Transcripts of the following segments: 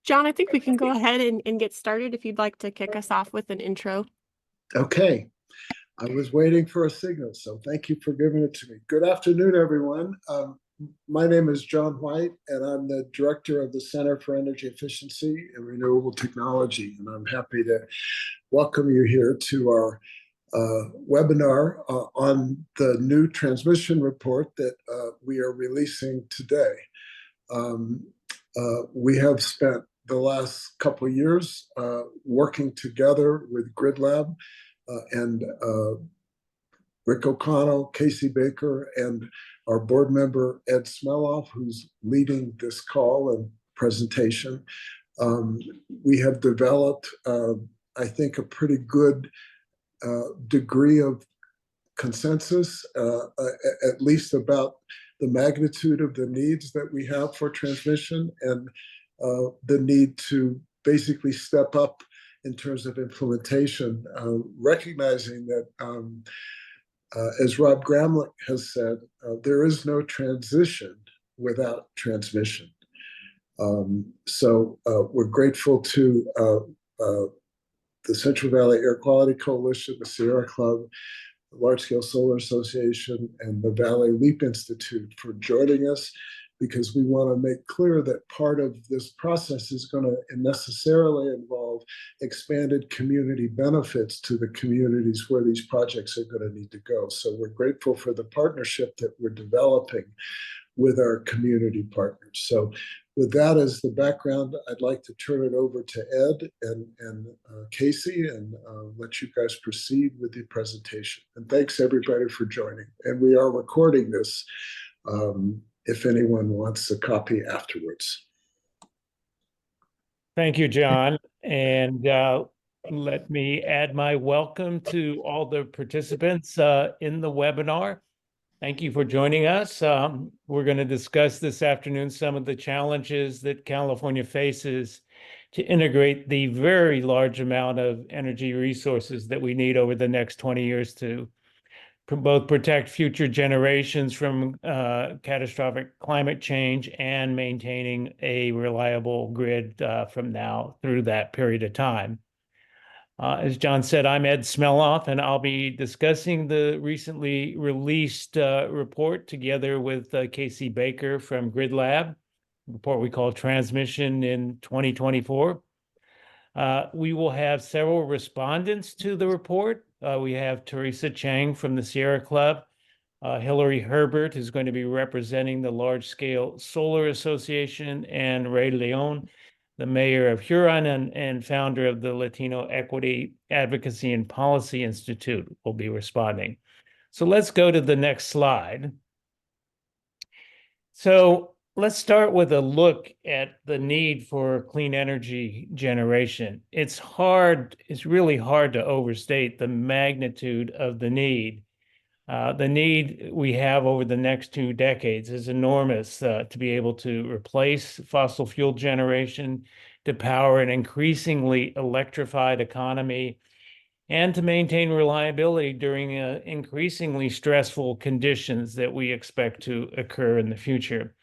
John, I think we can go ahead and get started if you'd like to kick us off with an intro. Okay, I was waiting for a signal, so thank you for giving it to me. Good afternoon, everyone. My name is John White, and I'm the director of the Center for Energy Efficiency and Renewable Technology. And I'm happy to welcome you here to our webinar on the new transmission report that we are releasing today. We have spent the last couple of years working together with Grid Lab and Rick O'Connell, Casey Baker, and our board member, Ed Smeloff, who's leading this call and presentation. We have developed, I think, a pretty good degree of consensus, at least about the magnitude of the needs that we have for transmission and the need to basically step up in terms of implementation, recognizing that, as Rob Gramlich has said, there is no transition without transmission. So we're grateful to the Central Valley Air Quality Coalition, the Sierra Club, the Large Scale Solar Association, and the Valley Leap Institute for joining us, because we want to make clear that part of this process is going to necessarily involve expanded community benefits to the communities where these projects are going to need to go. So we're grateful for the partnership that we're developing with our community partners. So with that as the background, I'd like to turn it over to Ed and Casey and let you guys proceed with the presentation. And thanks everybody for joining. And we are recording this if anyone wants a copy afterwards. Thank you, John. And let me add my welcome to all the participants in the webinar. Thank you for joining us. We're going to discuss this afternoon some of the challenges that California faces to integrate the very large amount of energy resources that we need over the next 20 years to both protect future generations from catastrophic climate change and maintaining a reliable grid from now through that period of time. As John said, I'm Ed Smeloff, and I'll be discussing the recently released report together with Casey Baker from Grid Lab, a report we call Transmission in 2024. We will have several respondents to the report. We have Teresa Chang from the Sierra Club, Hillary Herbert, who's going to be representing the Large Scale Solar Association, and Ray Leon, the mayor of Huron and founder of the Latino Equity Advocacy and Policy Institute, will be responding. So let's go to the next slide. So let's start with a look at the need for clean energy generation. It's really hard to overstate the magnitude of the need. The need we have over the next 2 decades is enormous to be able to replace fossil fuel generation, to power an increasingly electrified economy, and to maintain reliability during increasingly stressful conditions that we expect to occur in the future.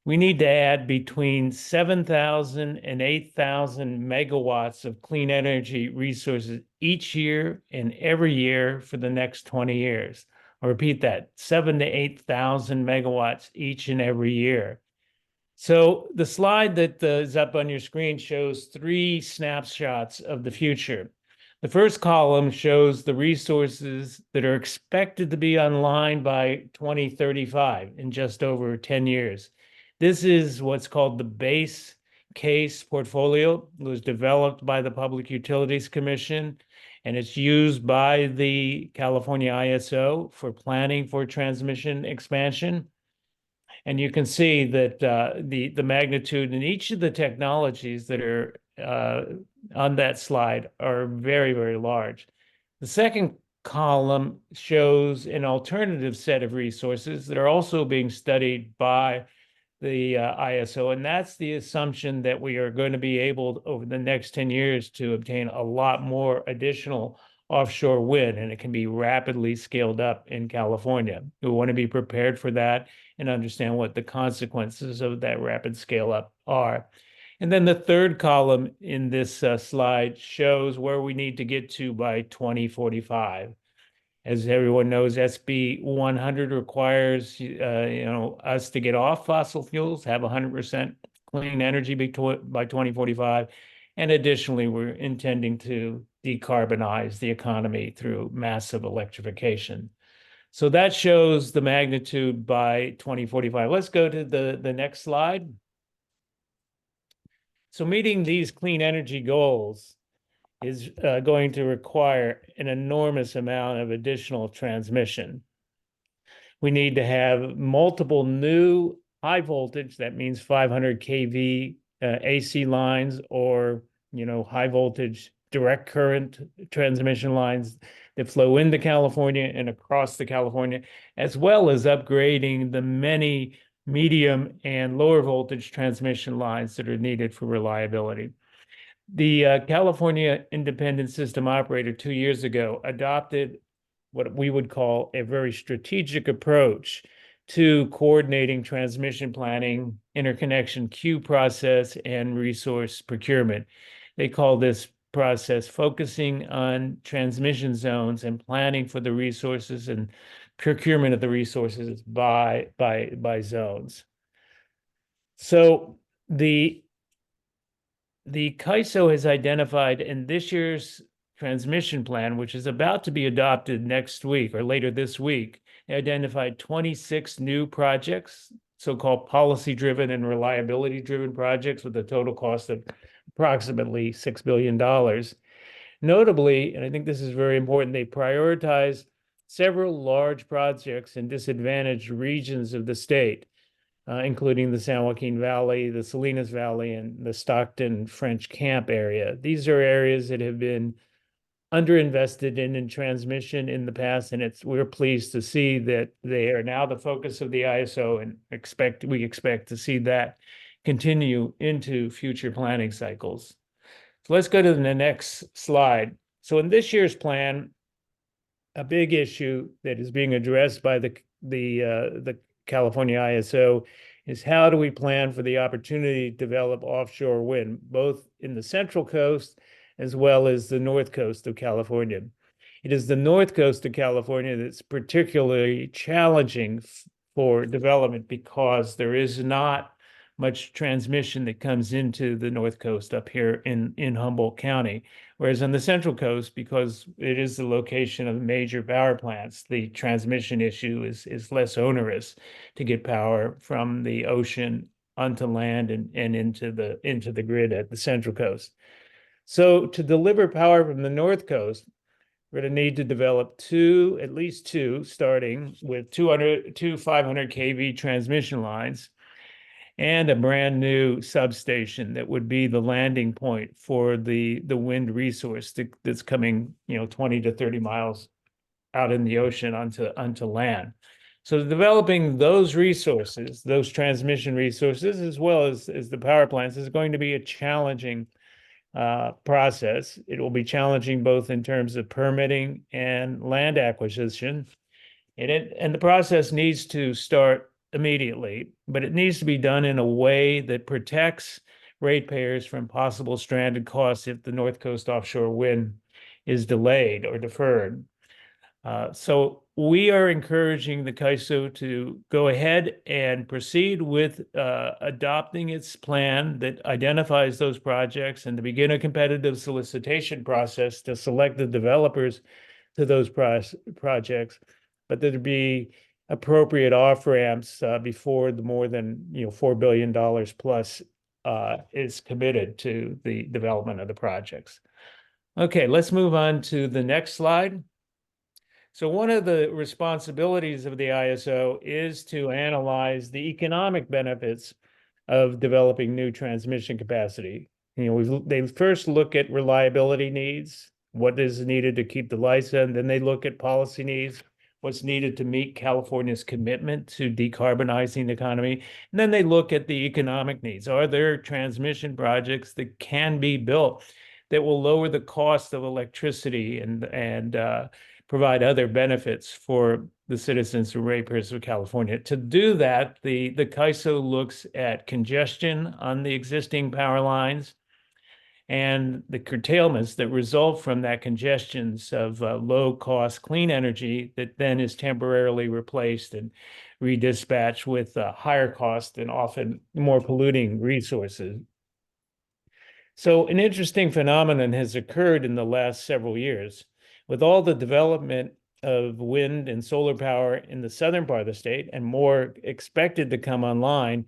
We need to add between 7,000 and 8,000 megawatts of clean energy resources each year and every year for the next 20 years. I'll repeat that, 7,000 to 8,000 megawatts each and every year. So the slide that is up on your screen shows 3 snapshots of the future. The first column shows the resources that are expected to be online by 2035, in just over 10 years. This is what's called the base case portfolio. It was developed by the Public Utilities Commission, and it's used by the California ISO for planning for transmission expansion. And you can see that the magnitude in each of the technologies that are on that slide are very, very large. The second column shows an alternative set of resources that are also being studied by the ISO, and that's the assumption that we are going to be able, over the next 10 years, to obtain a lot more additional offshore wind, and it can be rapidly scaled up in California. We want to be prepared for that and understand what the consequences of that rapid scale up are. And then the third column in this slide shows where we need to get to by 2045. As everyone knows, SB 100 requires us to get off fossil fuels, have 100% clean energy by 2045. And additionally, we're intending to decarbonize the economy through massive electrification. So that shows the magnitude by 2045. Let's go to the next slide. So meeting these clean energy goals is going to require an enormous amount of additional transmission. We need to have multiple new high voltage, that means 500 kV AC lines, or high voltage direct current transmission lines that flow into California and across the California, as well as upgrading the many medium and lower voltage transmission lines that are needed for reliability. The California Independent System Operator 2 years ago adopted what we would call a very strategic approach to coordinating transmission planning, interconnection queue process, and resource procurement. They call this process focusing on transmission zones and planning for the resources and procurement of the resources by zones. So the CAISO has identified in this year's transmission plan, which is about to be adopted next week or later this week, they identified 26 new projects, so-called policy-driven and reliability-driven projects with a total cost of approximately $6 billion. Notably, and I think this is very important, they prioritize several large projects in disadvantaged regions of the state, including the San Joaquin Valley, the Salinas Valley, and the Stockton French Camp area. These are areas that have been underinvested in transmission in the past, and we're pleased to see that they are now the focus of the ISO, and we expect to see that continue into future planning cycles. So let's go to the next slide. So in this year's plan, a big issue that is being addressed by the California ISO is how do we plan for the opportunity to develop offshore wind, both in the Central Coast as well as the North Coast of California. It is the North Coast of California that's particularly challenging for development because there is not much transmission that comes into the North Coast up here in Humboldt County. Whereas on the Central Coast, because it is the location of major power plants, the transmission issue is less onerous to get power from the ocean onto land and into the grid at the Central Coast. So to deliver power from the North Coast, we're going to need to develop at least two, starting with two 500 kV transmission lines and a brand new substation that would be the landing point for the wind resource that's coming 20 to 30 miles out in the ocean onto land. So developing those resources, those transmission resources, as well as the power plants, is going to be a challenging process. It will be challenging both in terms of permitting and land acquisition. And the process needs to start immediately, but it needs to be done in a way that protects ratepayers from possible stranded costs if the North Coast offshore wind is delayed or deferred. So we are encouraging the CAISO to go ahead and proceed with adopting its plan that identifies those projects and to begin a competitive solicitation process to select the developers to those projects, but there be appropriate off-ramps before the more than $4 billion plus is committed to the development of the projects. Okay, let's move on to the next slide. So one of the responsibilities of the ISO is to analyze the economic benefits of developing new transmission capacity. They first look at reliability needs, what is needed to keep the lights on, then they look at policy needs, what's needed to meet California's commitment to decarbonizing the economy. And then they look at the economic needs. Are there transmission projects that can be built that will lower the cost of electricity and provide other benefits for the citizens and ratepayers of California. To do that, the CAISO looks at congestion on the existing power lines and the curtailments that result from that congestions of low-cost clean energy that then is temporarily replaced and redispatched with higher cost and often more polluting resources. So an interesting phenomenon has occurred in the last several years. With all the development of wind and solar power in the southern part of the state and more expected to come online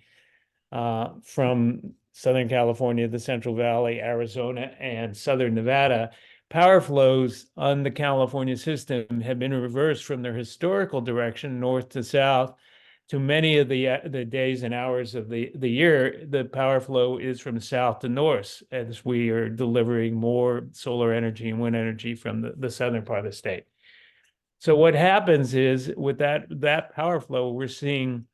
from Southern California, the Central Valley, Arizona, and Southern Nevada, power flows on the California system have been reversed from their historical direction, north to south. To many of the days and hours of the year, the power flow is from south to north as we are delivering more solar energy and wind energy from the southern part of the state. So what happens is with that power flow, we're seeing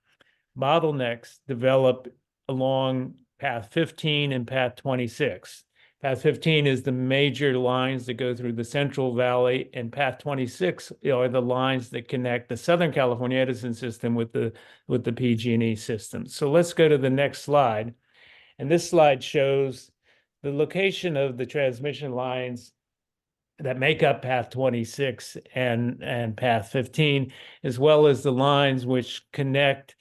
bottlenecks develop along path 15 and path 26. Path 15 is the major lines that go through the Central Valley, and path 26 are the lines that connect the Southern California Edison system with the PG&E system. So let's go to the next slide. And this slide shows the location of the transmission lines that make up path 26 and path 15, as well as the lines which connect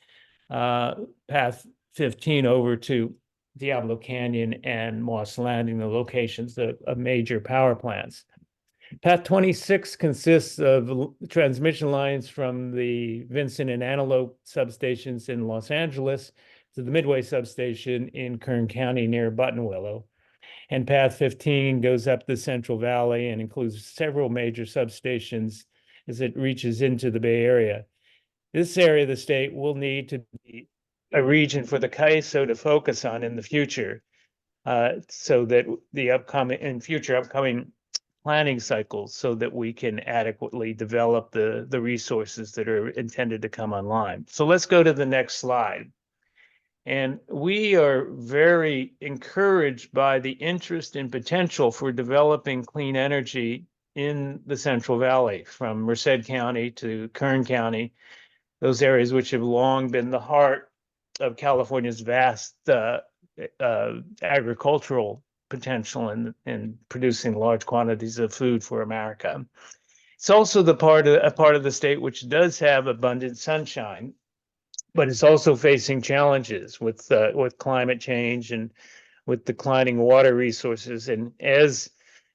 path 15 over to Diablo Canyon and Moss Landing, the locations of major power plants. Path 26 consists of transmission lines from the Vincent and Antelope substations in Los Angeles to the Midway substation in Kern County near Buttonwillow. And path 15 goes up the Central Valley and includes several major substations as it reaches into the Bay Area. This area of the state will need to be a region for the CAISO to focus on in the future, so that the future upcoming planning cycles, so that we can adequately develop the resources that are intended to come online. So let's go to the next slide. And we are very encouraged by the interest and potential for developing clean energy in the Central Valley, from Merced County to Kern County, those areas which have long been the heart of California's vast agricultural potential in producing large quantities of food for America. It's also a part of the state which does have abundant sunshine, but it's also facing challenges with climate change and with declining water resources. And as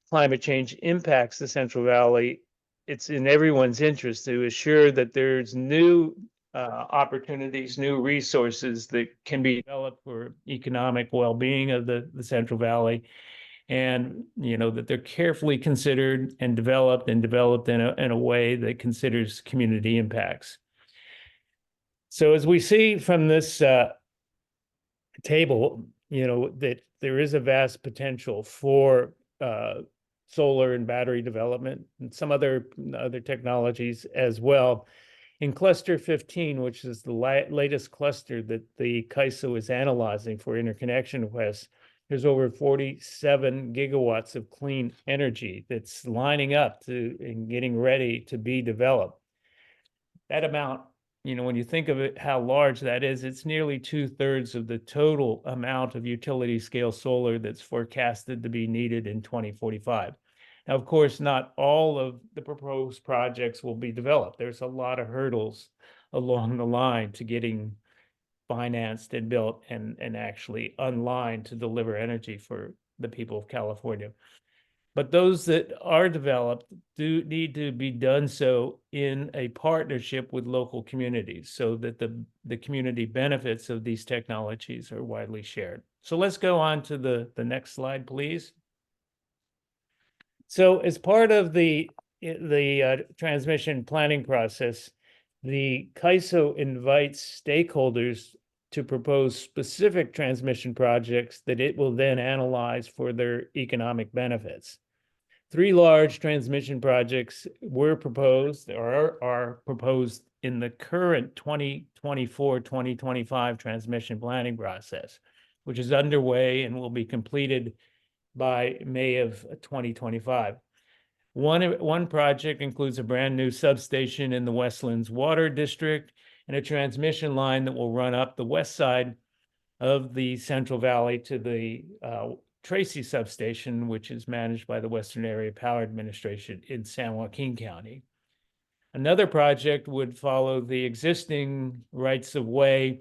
climate change impacts the Central Valley, it's in everyone's interest to assure that there's new opportunities, new resources that can be developed for economic well-being of the Central Valley, and that they're carefully considered and developed in a way that considers community impacts. So as we see from this table, that there is a vast potential for solar and battery development and some other technologies as well. In cluster 15, which is the latest cluster that the CAISO is analyzing for interconnection requests, there's over 47 gigawatts of clean energy that's lining up and getting ready to be developed. That amount, when you think of it, how large that is, it's nearly 2/3 of the total amount of utility scale solar that's forecasted to be needed in 2045. Now, of course, not all of the proposed projects will be developed. There's a lot of hurdles along the line to getting financed and built and actually online to deliver energy for the people of California. But those that are developed do need to be done so in a partnership with local communities, so that the community benefits of these technologies are widely shared. So let's go on to the next slide, please. So as part of the transmission planning process, the CAISO invites stakeholders to propose specific transmission projects that it will then analyze for their economic benefits. 3 large transmission projects were proposed or are proposed in the current 2024-2025 transmission planning process, which is underway and will be completed by May of 2025. One project includes a brand new substation in the Westlands Water District and a transmission line that will run up the west side of the Central Valley to the Tracy substation, which is managed by the Western Area Power Administration in San Joaquin County. Another project would follow the existing rights of way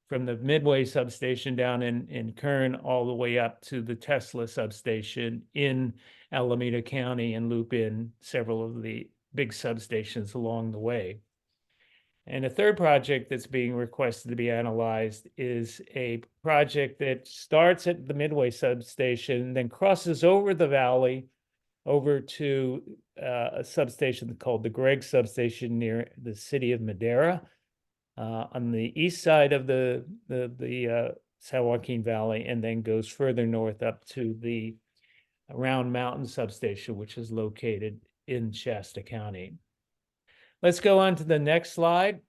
from the Midway substation down in Kern all the way up to the Tesla substation in Alameda County and loop in several of the big substations along the way. And a third project that's being requested to be analyzed is a project that starts at the Midway substation, then crosses over the valley over to a substation called the Gregg substation near the city of Madera on the east side of the San Joaquin Valley, and then goes further north up to the Round Mountain substation, which is located in Shasta County. Let's go on to the next slide.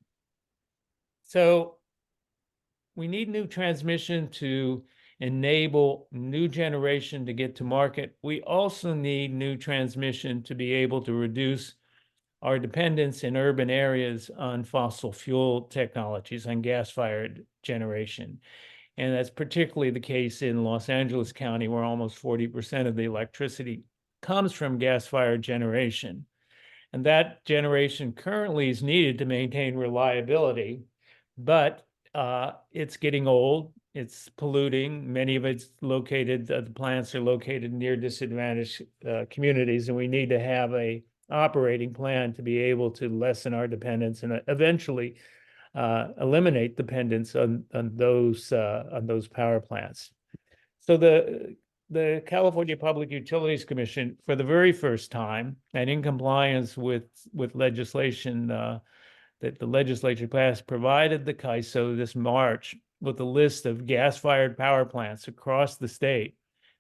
So we need new transmission to enable new generation to get to market. We also need new transmission to be able to reduce our dependence in urban areas on fossil fuel technologies, on gas-fired generation. And that's particularly the case in Los Angeles County, where almost 40% of the electricity comes from gas-fired generation. And that generation currently is needed to maintain reliability, but it's getting old, it's polluting. Many of it's located, the plants are located near disadvantaged communities, and we need to have a operating plan to be able to lessen our dependence and eventually eliminate dependence on those power plants. So the California Public Utilities Commission, for the very first time, and in compliance with legislation that the legislature passed, provided the CAISO this March with a list of gas-fired power plants across the state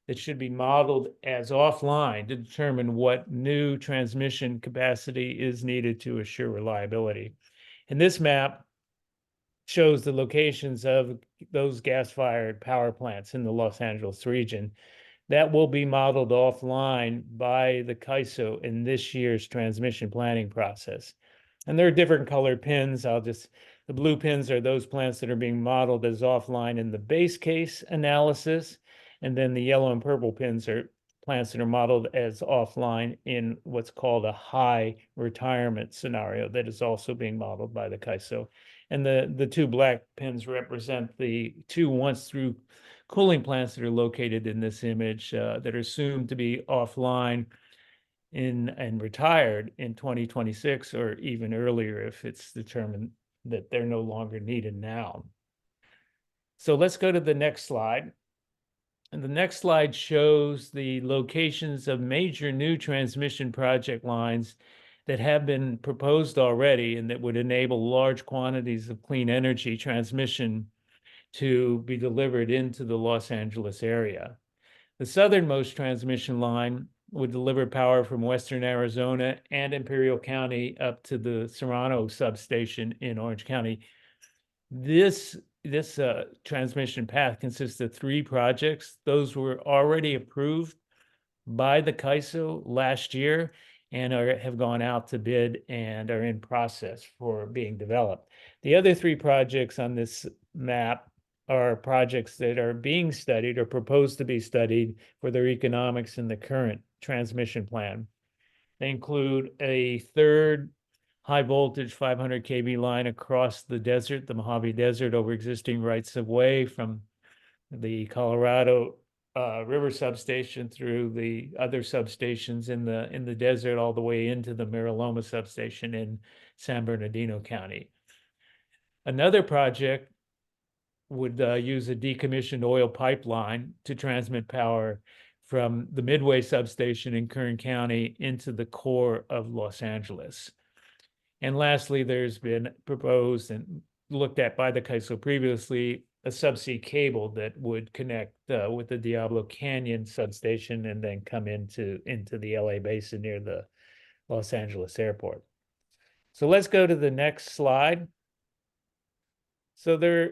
that should be modeled as offline to determine what new transmission capacity is needed to assure reliability. And this map shows the locations of those gas-fired power plants in the Los Angeles region that will be modeled offline by the CAISO in this year's transmission planning process. And there are different colored pins. The blue pins are those plants that are being modeled as offline in the base case analysis. And then the yellow and purple pins are plants that are modeled as offline in what's called a high retirement scenario that is also being modeled by the CAISO. And the two black pins represent the two once-through cooling plants that are located in this image that are soon to be offline and retired in 2026 or even earlier if it's determined that they're no longer needed now. So let's go to the next slide. And the next slide shows the locations of major new transmission project lines that have been proposed already and that would enable large quantities of clean energy transmission to be delivered into the Los Angeles area. The southernmost transmission line would deliver power from Western Arizona and Imperial County up to the Serrano substation in Orange County. This transmission path consists of 3 projects. Those were already approved by the CAISO last year and have gone out to bid and are in process for being developed. The other 3 projects on this map are projects that are being studied or proposed to be studied for their economics in the current transmission plan. They include a third high voltage 500 kV line across the desert, the Mojave Desert, over existing rights of way from the Colorado River substation through the other substations in the desert all the way into the Mira Loma substation in San Bernardino County. Another project would use a decommissioned oil pipeline to transmit power from the Midway substation in Kern County into the core of Los Angeles. And lastly, there's been proposed and looked at by the CAISO previously a subsea cable that would connect with the Diablo Canyon substation and then come into the LA basin near the Los Angeles airport. So let's go to the next slide. So there are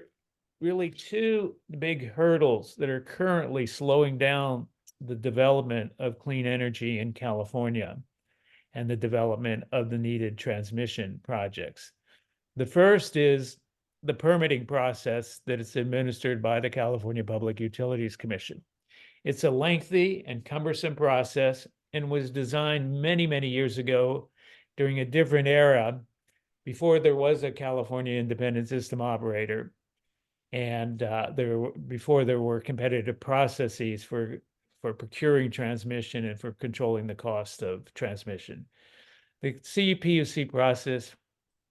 really 2 big hurdles that are currently slowing down the development of clean energy in California. and the development of the needed transmission projects. The first is the permitting process that is administered by the California Public Utilities Commission. It's a lengthy and cumbersome process and was designed many, many years ago during a different era before there was a California Independent System Operator, and before there were competitive processes for procuring transmission and for controlling the cost of transmission. The CEPUC process,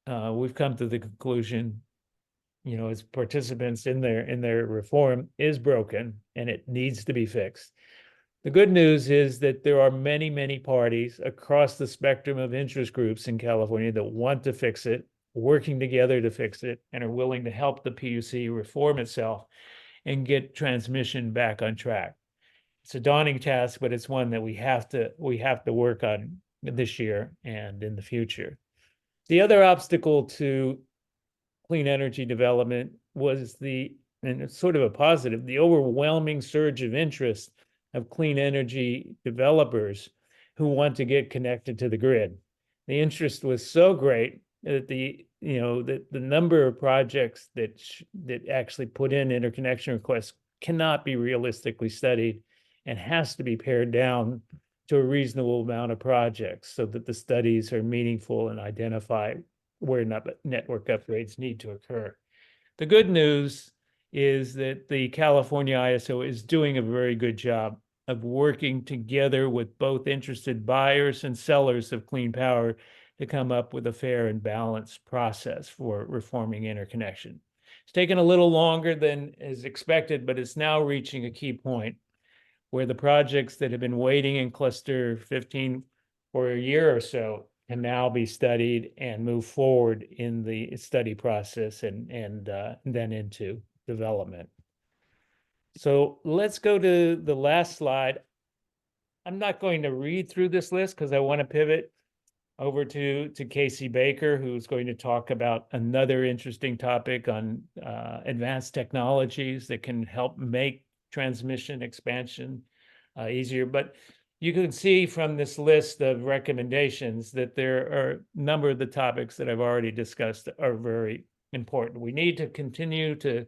we've come to the conclusion, as participants in their reform, is broken and it needs to be fixed. The good news is that there are many, many parties across the spectrum of interest groups in California that want to fix it, working together to fix it, and are willing to help the PUC reform itself and get transmission back on track. It's a daunting task, but it's one that we have to work on this year and in the future. The other obstacle to clean energy development was and it's sort of a positive, the overwhelming surge of interest of clean energy developers who want to get connected to the grid. The interest was so great that the number of projects that actually put in interconnection requests cannot be realistically studied and has to be pared down to a reasonable amount of projects so that the studies are meaningful and identify where network upgrades need to occur. The good news is that the California ISO is doing a very good job of working together with both interested buyers and sellers of clean power to come up with a fair and balanced process for reforming interconnection. It's taken a little longer than is expected, but it's now reaching a key point where the projects that have been waiting in cluster 15 for a year or so can now be studied and move forward in the study process and then into development. So let's go to the last slide. I'm not going to read through this list because I want to pivot over to Casey Baker, who's going to talk about another interesting topic on advanced technologies that can help make transmission expansion easier. But you can see from this list of recommendations that there are a number of the topics that I've already discussed are very important. We need to continue to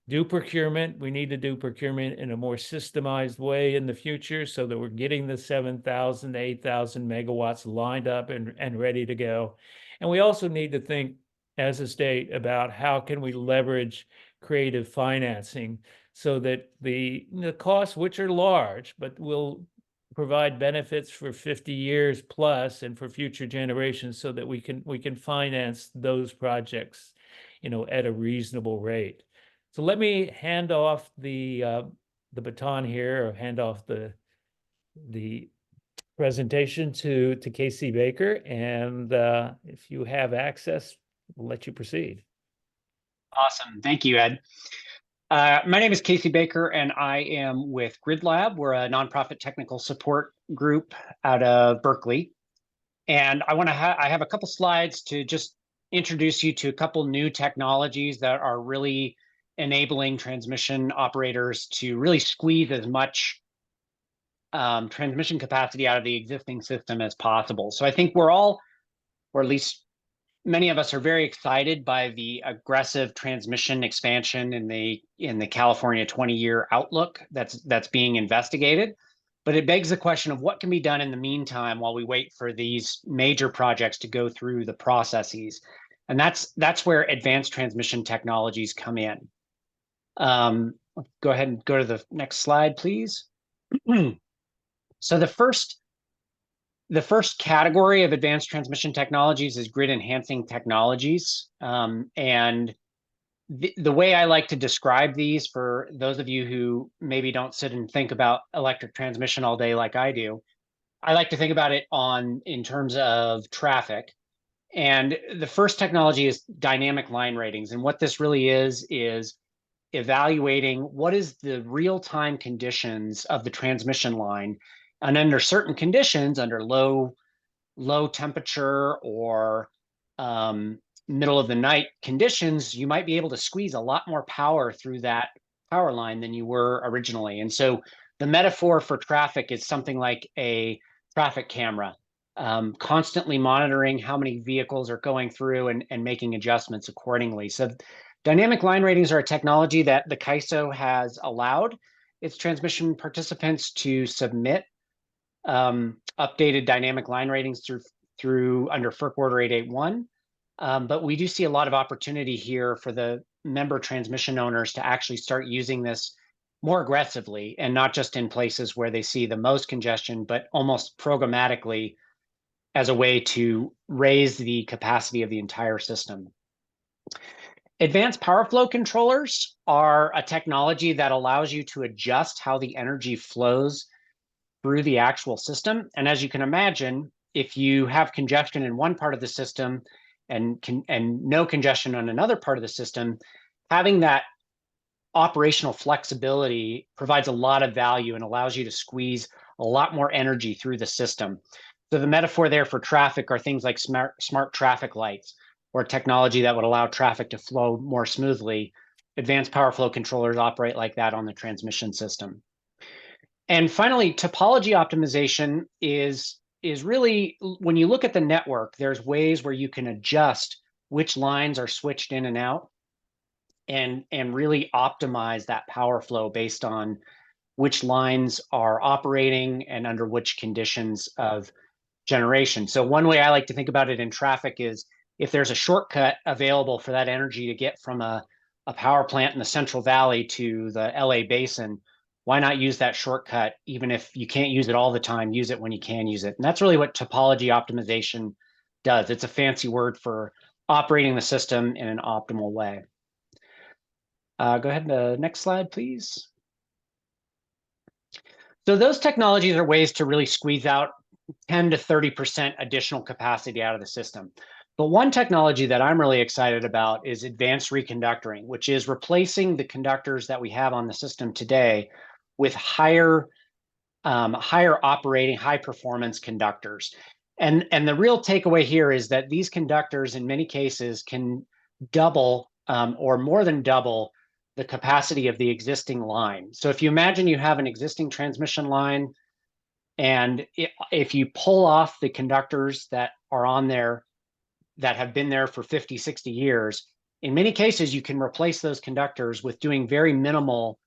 do procurement. We need to do procurement in a more systemized way in the future so that we're getting the 7,000 to 8,000 megawatts lined up and ready to go. And we also need to think as a state about how can we leverage creative financing so that the costs, which are large, but will provide benefits for 50 years plus and for future generations so that we can finance those projects, at a reasonable rate. So let me hand off the baton here, or hand off the presentation to Casey Baker, and if you have access, we'll let you proceed. Awesome, thank you, Ed. My name is Casey Baker, and I am with Grid Lab. We're a nonprofit technical support group out of Berkeley, and I have a couple slides to just introduce you to a couple new technologies that are really enabling transmission operators to really squeeze as much transmission capacity out of the existing system as possible. So I think we're all, or at least many of us, are very excited by the aggressive transmission expansion in the California 20-year outlook that's being investigated. But it begs the question of what can be done in the meantime while we wait for these major projects to go through the processes. And that's where advanced transmission technologies come in. Go ahead and go to the next slide, please. So the first category of advanced transmission technologies is grid enhancing technologies. And the way I like to describe these, for those of you who maybe don't sit and think about electric transmission all day like I do, I like to think about it in terms of traffic. And the first technology is dynamic line ratings. And what this really is evaluating what is the real-time conditions of the transmission line, and under certain conditions, under low temperature or middle of the night conditions, you might be able to squeeze a lot more power through that power line than you were originally. And so the metaphor for traffic is something like a traffic camera. constantly monitoring how many vehicles are going through and making adjustments accordingly. So dynamic line ratings are a technology that the CAISO has allowed its transmission participants to submit updated dynamic line ratings through under FERC Order 881. But we do see a lot of opportunity here for the member transmission owners to actually start using this more aggressively, and not just in places where they see the most congestion, but almost programmatically as a way to raise the capacity of the entire system. Advanced power flow controllers are a technology that allows you to adjust how the energy flows through the actual system. And as you can imagine, if you have congestion in one part of the system and no congestion on another part of the system, having that operational flexibility provides a lot of value and allows you to squeeze a lot more energy through the system. So the metaphor there for traffic are things like smart traffic lights, or technology that would allow traffic to flow more smoothly. Advanced power flow controllers operate like that on the transmission system. And finally, topology optimization is really, when you look at the network, there's ways where you can adjust which lines are switched in and out, and really optimize that power flow based on which lines are operating and under which conditions of generation. So one way I like to think about it in traffic is, if there's a shortcut available for that energy to get from a power plant in the Central Valley to the LA basin, why not use that shortcut? Even if you can't use it all the time, use it when you can use it. And that's really what topology optimization does. It's a fancy word for operating the system in an optimal way. Go ahead to the next slide, please. So those technologies are ways to really squeeze out 10 to 30% additional capacity out of the system. But one technology that I'm really excited about is advanced reconductoring, which is replacing the conductors that we have on the system today with higher operating, high performance conductors. And the real takeaway here is that these conductors in many cases can double or more than double the capacity of the existing line. So if you imagine you have an existing transmission line, and if you pull off the conductors that are on there that have been there for 50, 60 years, in many cases, you can replace those conductors with doing very minimal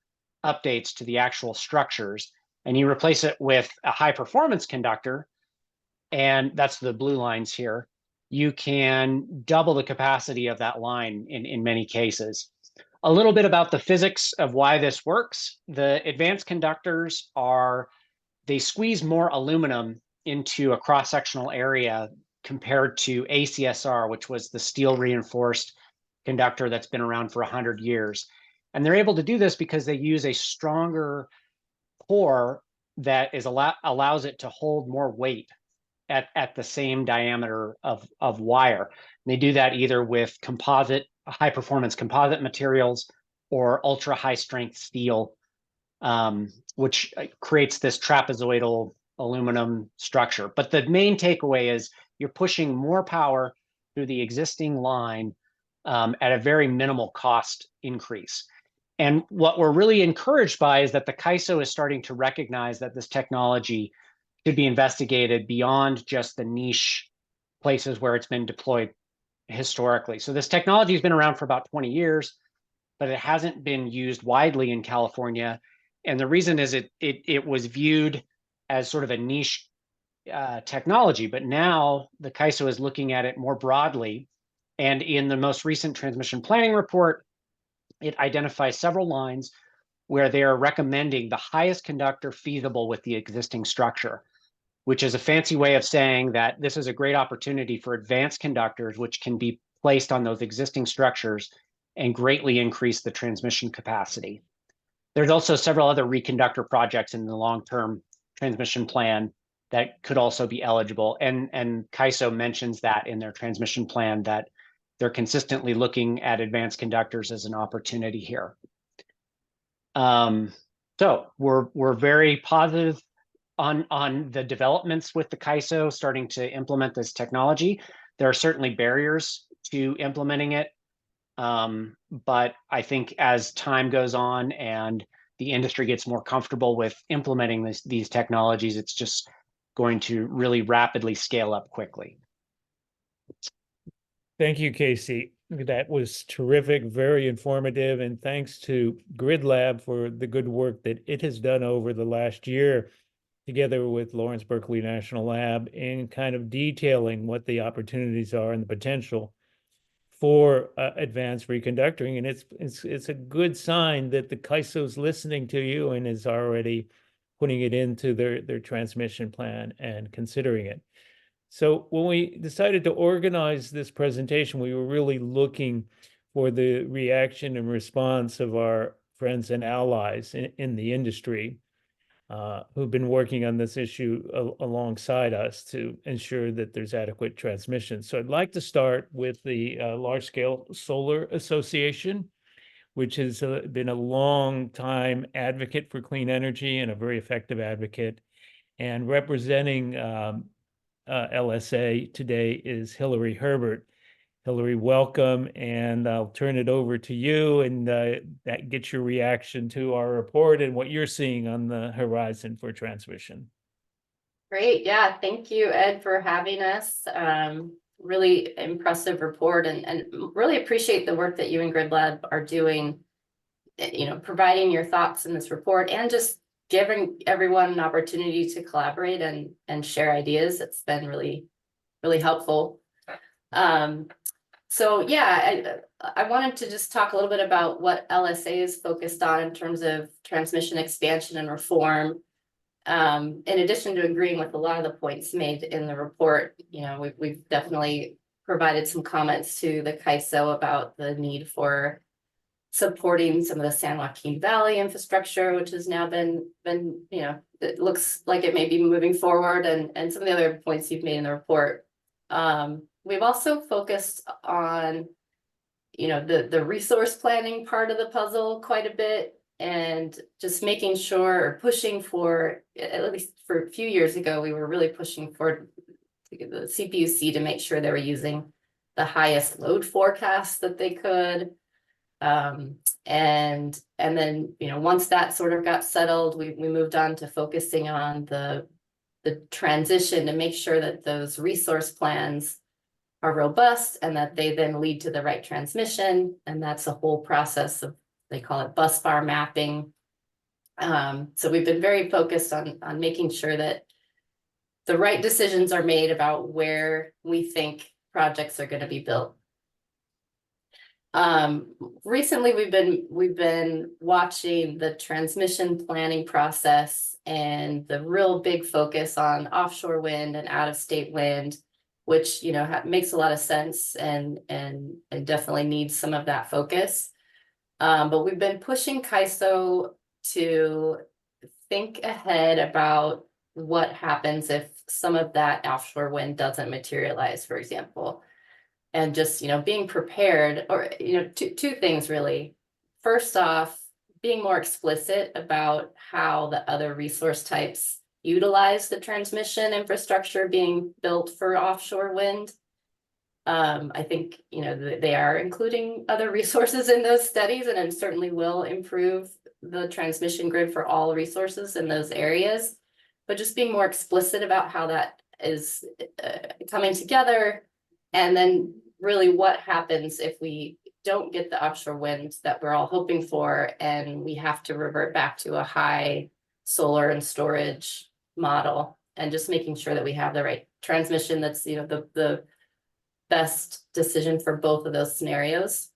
updates to the actual structures. And you replace it with a high performance conductor, and that's the blue lines here. You can double the capacity of that line in many cases. A little bit about the physics of why this works. The advanced conductors they squeeze more aluminum into a cross-sectional area compared to ACSR, which was the steel reinforced conductor that's been around for 100 years. And they're able to do this because they use a stronger core that allows it to hold more weight at the same diameter of wire. And they do that either with high performance composite materials or ultra high strength steel, which creates this trapezoidal aluminum structure. But the main takeaway is you're pushing more power through the existing line at a very minimal cost increase. And what we're really encouraged by is that the CAISO is starting to recognize that this technology should be investigated beyond just the niche places where it's been deployed historically. So this technology has been around for about 20 years, but it hasn't been used widely in California. And the reason is it was viewed as sort of a niche technology, but now the CAISO is looking at it more broadly. And in the most recent transmission planning report, it identifies several lines where they are recommending the highest conductor feasible with the existing structure, which is a fancy way of saying that this is a great opportunity for advanced conductors, which can be placed on those existing structures and greatly increase the transmission capacity. There's also several other reconductor projects in the long-term transmission plan that could also be eligible. And CAISO mentions that in their transmission plan, that they're consistently looking at advanced conductors as an opportunity here. So we're very positive on the developments with the CAISO starting to implement this technology. There are certainly barriers to implementing it. But I think as time goes on and the industry gets more comfortable with implementing these technologies, it's just going to really rapidly scale up quickly. Thank you, Casey. That was terrific, very informative, and thanks to Grid Lab for the good work that it has done over the last year, together with Lawrence Berkeley National Lab, in kind of detailing what the opportunities are and the potential for advanced reconductoring. And it's a good sign that the CAISO's listening to you and is already putting it into their transmission plan and considering it. So when we decided to organize this presentation, we were really looking for the reaction and response of our friends and allies in the industry who've been working on this issue alongside us to ensure that there's adequate transmission. So I'd like to start with the Large Scale Solar Association, which has been a long time advocate for clean energy and a very effective advocate. And representing LSA today is Hillary Herbert. Hillary, welcome, and I'll turn it over to you and that gets your reaction to our report and what you're seeing on the horizon for transmission. Great. Yeah. Thank you, Ed, for having us. Really impressive report and really appreciate the work that you and Grid Lab are doing, providing your thoughts in this report and just giving everyone an opportunity to collaborate and share ideas. It's been really, really helpful. So yeah, I wanted to just talk a little bit about what LSA is focused on in terms of transmission expansion and reform. In addition to agreeing with a lot of the points made in the report, we've definitely provided some comments to the CAISO about the need for supporting some of the San Joaquin Valley infrastructure, which has now been it looks like it may be moving forward, and some of the other points you've made in the report. We've also focused on, the resource planning part of the puzzle quite a bit, and just making sure or pushing for, at least for a few years ago, we were really pushing for the CPUC to make sure they were using the highest load forecast that they could. And then, once that sort of got settled, we moved on to focusing on the transition to make sure that those resource plans are robust and that they then lead to the right transmission. And that's a whole process of, they call it bus bar mapping. So we've been very focused on making sure that the right decisions are made about where we think projects are going to be built. Recently we've been watching the transmission planning process and the real big focus on offshore wind and out-of-state wind, which makes a lot of sense and definitely needs some of that focus. But we've been pushing CAISO to think ahead about what happens if some of that offshore wind doesn't materialize, for example. And just, being prepared, or, two things really. First off, being more explicit about how the other resource types utilize the transmission infrastructure being built for offshore wind. I think, they are including other resources in those studies, and it certainly will improve the transmission grid for all resources in those areas. But just being more explicit about how that is coming together. And then really what happens if we don't get the offshore wind that we're all hoping for, and we have to revert back to a high solar and storage model, and just making sure that we have the right transmission that's, the best decision for both of those scenarios.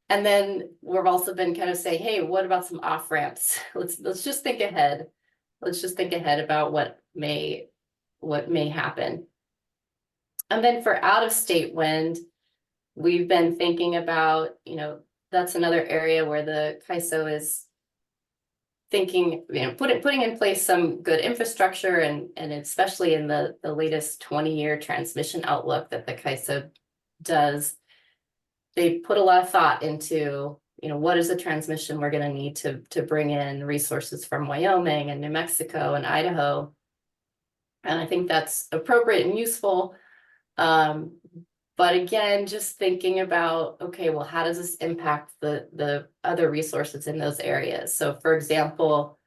And then we've also been kind of saying, hey, what about some off ramps? Let's just think ahead. Let's just think ahead about what may happen. And then for out-of-state wind, we've been thinking about, that's another area where the CAISO is thinking, putting in place some good infrastructure, and especially in the latest 20-year transmission outlook that the CAISO does, they put a lot of thought into, what is the transmission we're going to need to bring in resources from Wyoming and New Mexico and Idaho. And I think that's appropriate and useful. But again, just thinking about, okay, well, how does this impact the other resources in those areas? So for example,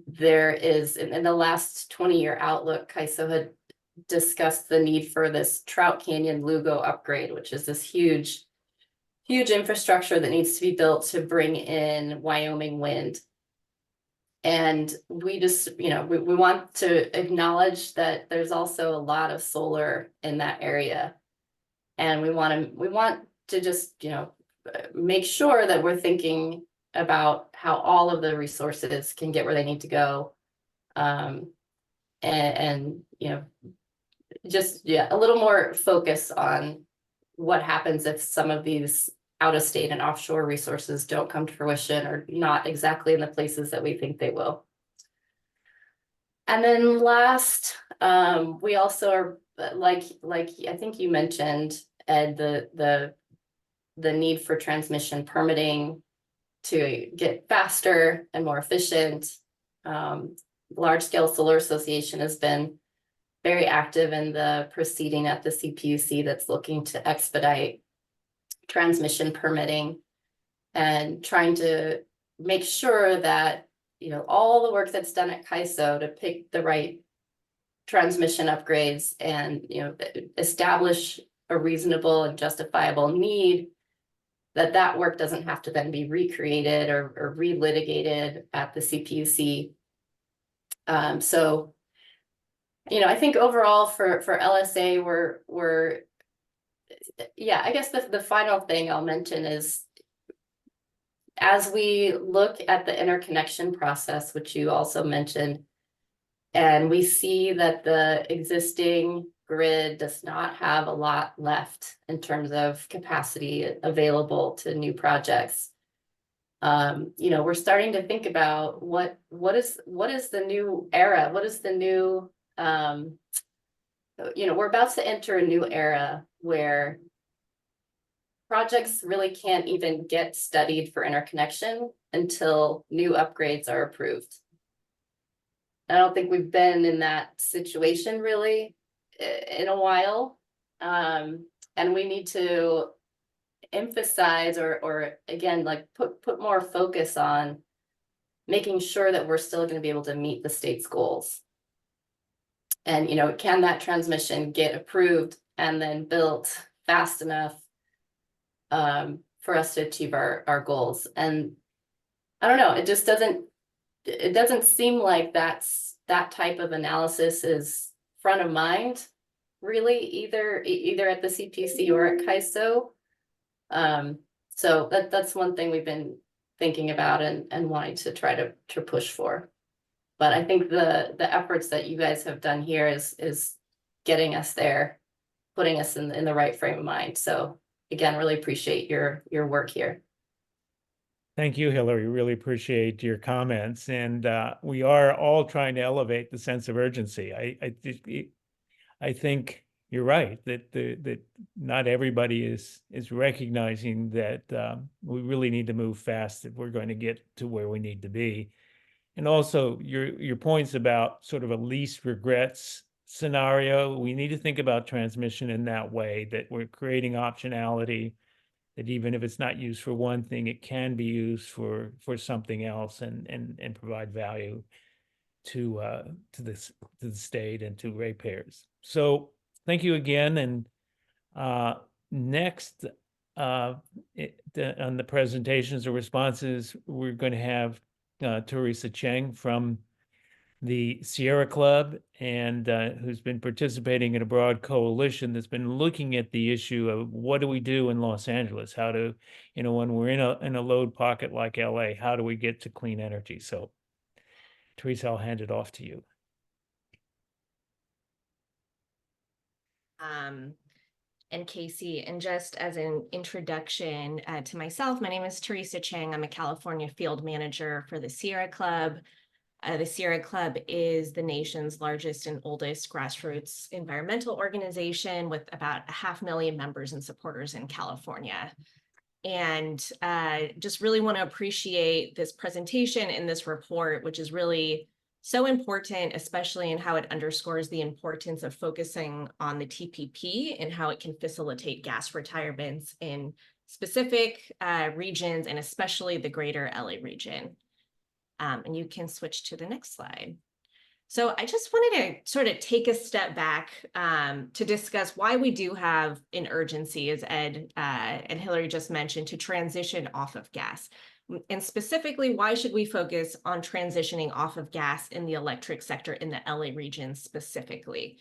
there is, in the last 20-year outlook, CAISO had discussed the need for this Trout Canyon Lugo upgrade, which is this huge infrastructure that needs to be built to bring in Wyoming wind. And we just, we want to acknowledge that there's also a lot of solar in that area. And we want to just, make sure that we're thinking about how all of the resources can get where they need to go. Just, a little more focus on what happens if some of these out-of-state and offshore resources don't come to fruition, or not exactly in the places that we think they will. And then last, we also are, like I think you mentioned, Ed, the need for transmission permitting to get faster and more efficient. Large Scale Solar Association has been very active in the proceeding at the CPUC that's looking to expedite transmission permitting and trying to make sure that, all the work that's done at CAISO to pick the right transmission upgrades and, establish a reasonable and justifiable need, that work doesn't have to then be recreated or relitigated at the CPUC. So, I think overall for LSA, we're I guess the final thing I'll mention is, as we look at the interconnection process, which you also mentioned, and we see that the existing grid does not have a lot left in terms of capacity available to new projects. We're starting to think about what is the new era? What is the new, we're about to enter a new era where projects really can't even get studied for interconnection until new upgrades are approved. I don't think we've been in that situation really in a while. And we need to emphasize or again, like put more focus on making sure that we're still going to be able to meet the state's goals. And, can that transmission get approved and then built fast enough for us to achieve our goals? And I don't know, it doesn't seem like that type of analysis is front of mind, really, either at the CPC or at CAISO. So that's one thing we've been thinking about and wanting to try to push for. But I think the efforts that you guys have done here is getting us there, putting us in the right frame of mind. So again, really appreciate your work here. Thank you, Hillary. Really appreciate your comments. And we are all trying to elevate the sense of urgency. I think you're right that not everybody is recognizing that we really need to move fast if we're going to get to where we need to be. And also your points about sort of a least regrets scenario. We need to think about transmission in that way, that we're creating optionality, that even if it's not used for one thing, it can be used for something else and provide value to the state and to ratepayers. So thank you again. And next on the presentations or responses, we're going to have Teresa Cheng from the Sierra Club, and who's been participating in a broad coalition that's been looking at the issue of what do we do in Los Angeles? How to, when we're in a load pocket like LA, how do we get to clean energy? So Teresa, I'll hand it off to you. And Casey, and just as an introduction to myself, my name is Teresa Cheng. I'm a California field manager for the Sierra Club. The Sierra Club is the nation's largest and oldest grassroots environmental organization with about 500,000 members and supporters in California. And just really want to appreciate this presentation and this report, which is really so important, especially in how it underscores the importance of focusing on the TPP and how it can facilitate gas retirements in specific regions, and especially the greater LA region. And you can switch to the next slide. So I just wanted to sort of take a step back to discuss why we do have an urgency, as Ed and Hillary just mentioned, to transition off of gas. And specifically, why should we focus on transitioning off of gas in the electric sector in the LA region specifically?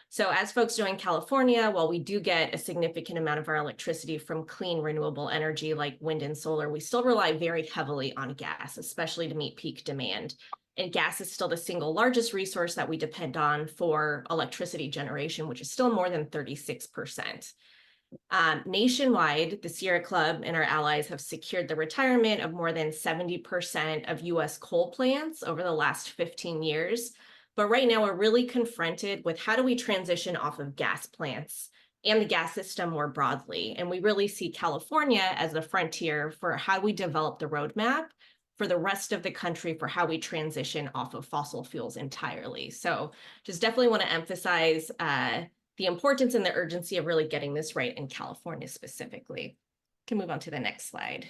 So as folks know in California, while we do get a significant amount of our electricity from clean renewable energy like wind and solar, we still rely very heavily on gas, especially to meet peak demand. And gas is still the single largest resource that we depend on for electricity generation, which is still more than 36%. Nationwide, the Sierra Club and our allies have secured the retirement of more than 70% of US coal plants over the last 15 years. But right now, we're really confronted with how do we transition off of gas plants and the gas system more broadly. And we really see California as the frontier for how we develop the roadmap for the rest of the country for how we transition off of fossil fuels entirely. So just definitely want to emphasize the importance and the urgency of really getting this right in California specifically. Can move on to the next slide.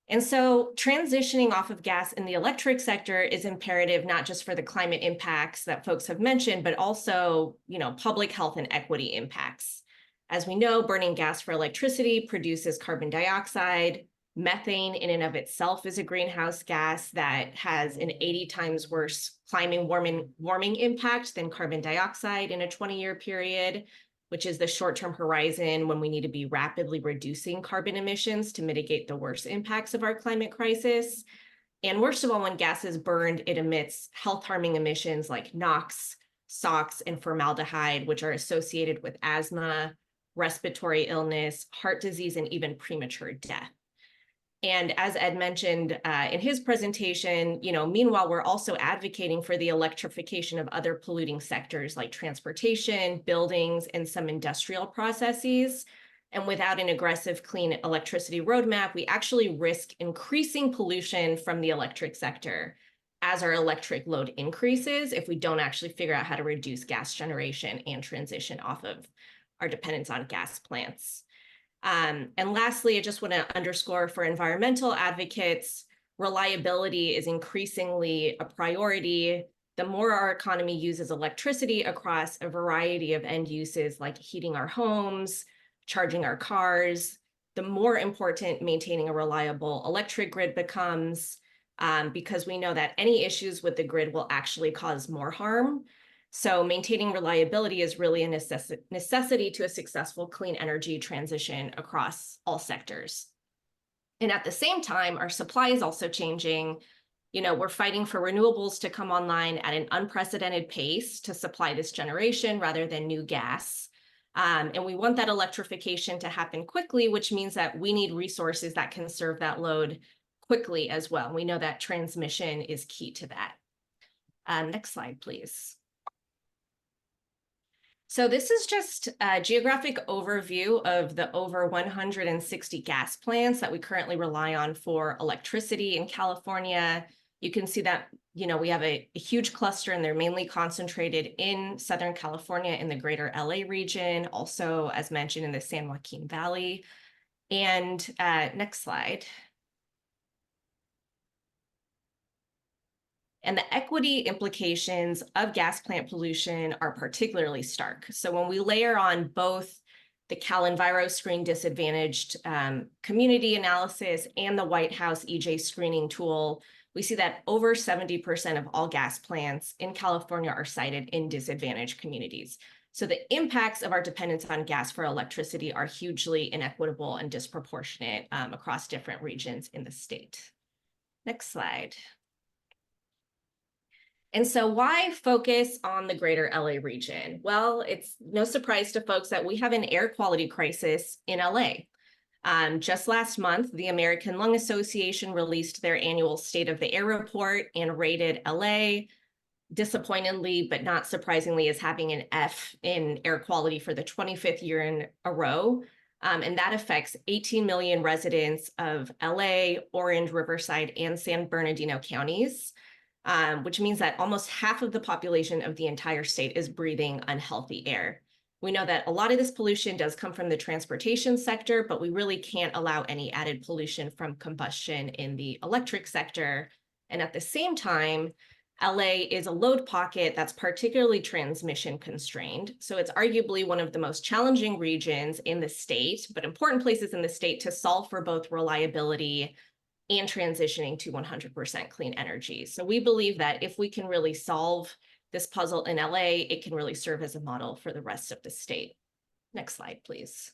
And so transitioning off of gas in the electric sector is imperative, not just for the climate impacts that folks have mentioned, but also, public health and equity impacts. As we know, burning gas for electricity produces carbon dioxide. Methane in and of itself is a greenhouse gas that has an 80 times worse climate warming impact than carbon dioxide in a 20-year period, which is the short-term horizon when we need to be rapidly reducing carbon emissions to mitigate the worst impacts of our climate crisis. And worst of all, when gas is burned, it emits health-harming emissions like NOx, SOx, and formaldehyde, which are associated with asthma, respiratory illness, heart disease, and even premature death. And as Ed mentioned in his presentation, meanwhile, we're also advocating for the electrification of other polluting sectors like transportation, buildings, and some industrial processes. And without an aggressive clean electricity roadmap, we actually risk increasing pollution from the electric sector as our electric load increases if we don't actually figure out how to reduce gas generation and transition off of our dependence on gas plants. And lastly, I just want to underscore for environmental advocates, reliability is increasingly a priority. The more our economy uses electricity across a variety of end uses like heating our homes, charging our cars, the more important maintaining a reliable electric grid becomes, because we know that any issues with the grid will actually cause more harm. So maintaining reliability is really a necessity to a successful clean energy transition across all sectors. And at the same time, our supply is also changing. We're fighting for renewables to come online at an unprecedented pace to supply this generation rather than new gas. And we want that electrification to happen quickly, which means that we need resources that can serve that load quickly as well. We know that transmission is key to that. Next slide, please. So this is just a geographic overview of the over 160 gas plants that we currently rely on for electricity in California. You can see that, we have a huge cluster and they're mainly concentrated in Southern California in the greater LA region, also as mentioned in the San Joaquin Valley. And next slide. And the equity implications of gas plant pollution are particularly stark. So when we layer on both the CalEnviro Screen Disadvantaged Community Analysis and the White House EJ screening tool, we see that over 70% of all gas plants in California are cited in disadvantaged communities. So the impacts of our dependence on gas for electricity are hugely inequitable and disproportionate across different regions in the state. Next slide. And so why focus on the greater LA region? Well, it's no surprise to folks that we have an air quality crisis in LA. Just last month, the American Lung Association released their annual State of the Air report and rated LA, disappointingly, but not surprisingly, as having an F in air quality for the 25th year in a row. And that affects 18 million residents of LA, Orange, Riverside, and San Bernardino counties. Which means that almost half of the population of the entire state is breathing unhealthy air. We know that a lot of this pollution does come from the transportation sector, but we really can't allow any added pollution from combustion in the electric sector. And at the same time, LA is a load pocket that's particularly transmission constrained. So it's arguably one of the most challenging regions in the state, but important places in the state to solve for both reliability and transitioning to 100% clean energy. So we believe that if we can really solve this puzzle in LA, it can really serve as a model for the rest of the state. Next slide, please.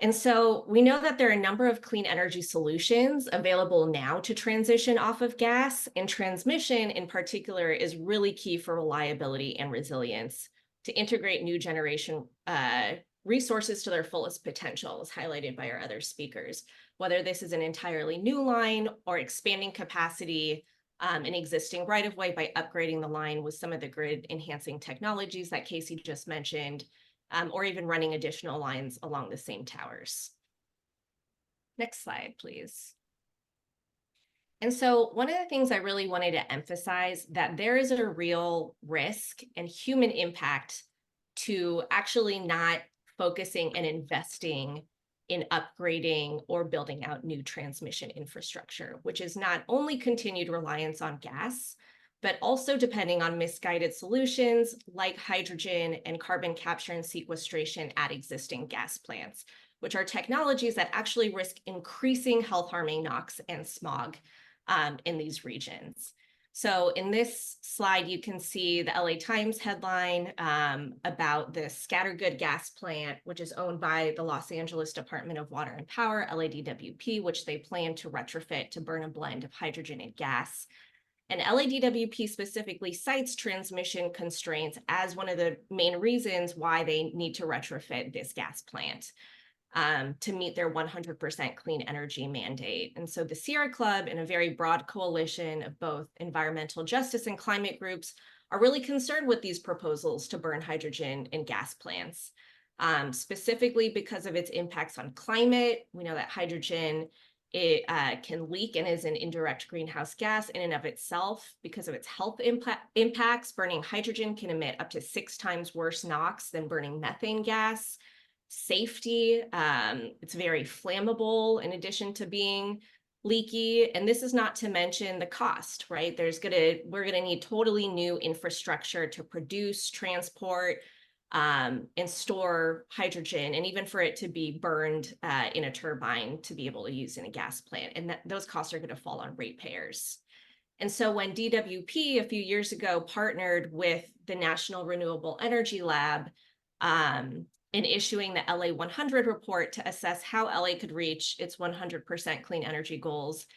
And so we know that there are a number of clean energy solutions available now to transition off of gas, and transmission in particular is really key for reliability and resilience to integrate new generation resources to their fullest potential, as highlighted by our other speakers, whether this is an entirely new line or expanding capacity an existing right-of-way by upgrading the line with some of the grid enhancing technologies that Casey just mentioned, or even running additional lines along the same towers. Next slide, please. And so one of the things I really wanted to emphasize that there is a real risk and human impact to actually not focusing and investing in upgrading or building out new transmission infrastructure, which is not only continued reliance on gas, but also depending on misguided solutions like hydrogen and carbon capture and sequestration at existing gas plants, which are technologies that actually risk increasing health-harming NOx and smog in these regions. So in this slide, you can see the LA Times headline about the Scattergood gas plant, which is owned by the Los Angeles Department of Water and Power, LADWP, which they plan to retrofit to burn a blend of hydrogen and gas. And LADWP specifically cites transmission constraints as one of the main reasons why they need to retrofit this gas plant. To meet their 100% clean energy mandate. And so the CEERT Club and a very broad coalition of both environmental justice and climate groups are really concerned with these proposals to burn hydrogen in gas plants, specifically because of its impacts on climate. We know that hydrogen can leak and is an indirect greenhouse gas in and of itself. Because of its health impacts, burning hydrogen can emit up to 6 times worse NOx than burning methane gas. Safety, it's very flammable in addition to being leaky. And this is not to mention the cost, right? We're gonna need totally new infrastructure to produce, transport, and store hydrogen, and even for it to be burned in a turbine to be able to use in a gas plant. And those costs are gonna fall on ratepayers. And so when DWP a few years ago partnered with the National Renewable Energy Lab, in issuing the LA 100 report to assess how LA could reach its 100% clean energy goals,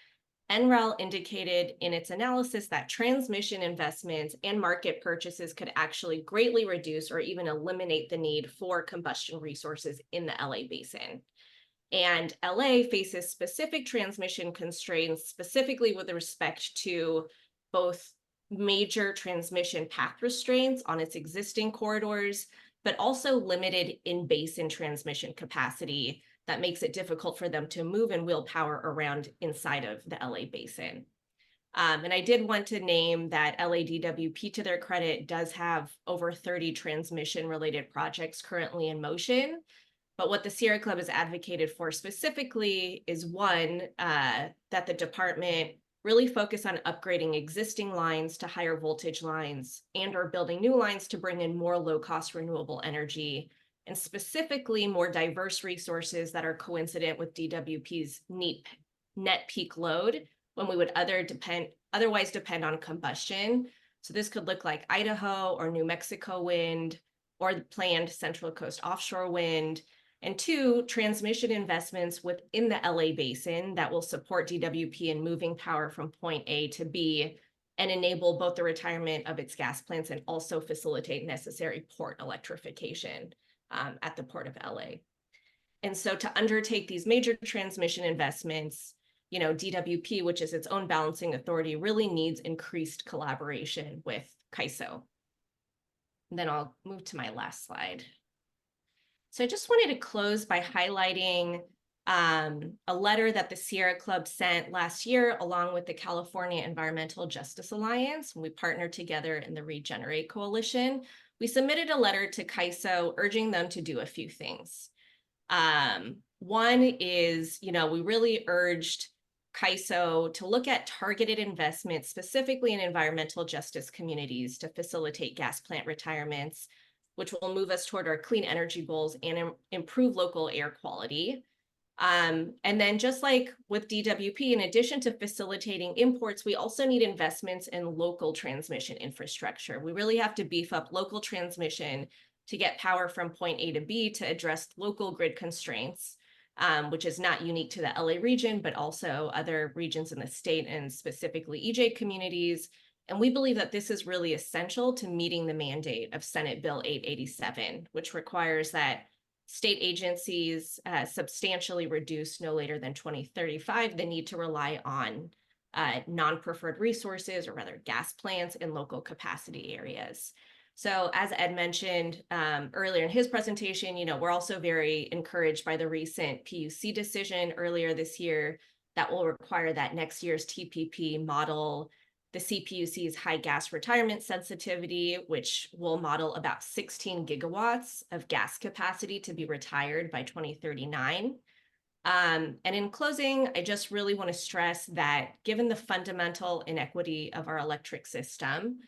NREL indicated in its analysis that transmission investments and market purchases could actually greatly reduce or even eliminate the need for combustion resources in the LA basin. And LA faces specific transmission constraints, specifically with respect to both major transmission path restraints on its existing corridors, but also limited in-basin transmission capacity that makes it difficult for them to move and wheel power around inside of the LA basin. And I did want to name that LADWP, to their credit, does have over 30 transmission-related projects currently in motion. But what the CEERT Club has advocated for specifically is one, that the department really focus on upgrading existing lines to higher voltage lines and or building new lines to bring in more low-cost renewable energy, and specifically more diverse resources that are coincident with DWP's net peak load when we would otherwise depend on combustion. So this could look like Idaho or New Mexico wind or the planned Central Coast offshore wind. And 2, transmission investments within the LA basin that will support DWP in moving power from point A to B and enable both the retirement of its gas plants and also facilitate necessary port electrification at the Port of LA. And so to undertake these major transmission investments, DWP, which is its own balancing authority, really needs increased collaboration with CAISO. And then I'll move to my last slide. So I just wanted to close by highlighting a letter that the CEERT Club sent last year along with the California Environmental Justice Alliance. We partnered together in the Regenerate Coalition, we submitted a letter to CAISO urging them to do a few things. One is, we really urged CAISO to look at targeted investments, specifically in environmental justice communities, to facilitate gas plant retirements, which will move us toward our clean energy goals and improve local air quality. And then just like with DWP, in addition to facilitating imports, we also need investments in local transmission infrastructure. We really have to beef up local transmission to get power from point A to B to address local grid constraints, which is not unique to the LA region, but also other regions in the state and specifically EJ communities. And we believe that this is really essential to meeting the mandate of Senate Bill 887, which requires that state agencies substantially reduce no later than 2035 the need to rely on non-preferred resources, or rather gas plants in local capacity areas. So as Ed mentioned earlier in his presentation, we're also very encouraged by the recent PUC decision earlier this year that will require that next year's TPP model the CPUC's high gas retirement sensitivity, which will model about 16 gigawatts of gas capacity to be retired by 2039. And in closing, I just really want to stress that given the fundamental inequity of our electric system,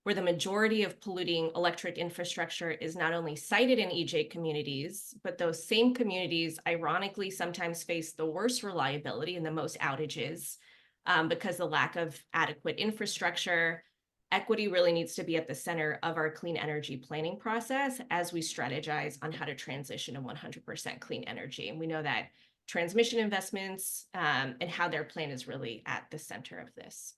where the majority of polluting electric infrastructure is not only sited in EJ communities, but those same communities ironically sometimes face the worst reliability and the most outages because the lack of adequate infrastructure. Equity really needs to be at the center of our clean energy planning process as we strategize on how to transition to 100% clean energy. And we know that transmission investments and how their plan is really at the center of this.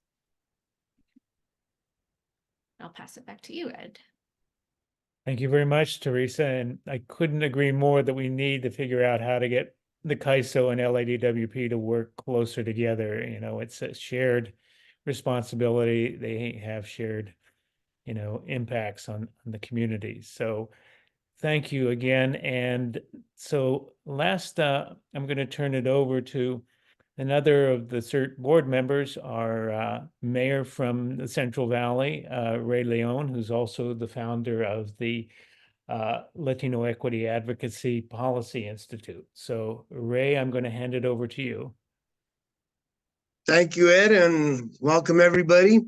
I'll pass it back to you, Ed. Thank you very much, Teresa. And I couldn't agree more that we need to figure out how to get the CAISO and LADWP to work closer together. It's a shared responsibility. They have shared, impacts on the community. So thank you again. And so last, I'm going to turn it over to another of the CEERT board members, our mayor from the Central Valley, Ray Leon, who's also the founder of the Latino Equity Advocacy Policy Institute. So Ray, I'm going to hand it over to you. Thank you, Ed, and welcome everybody.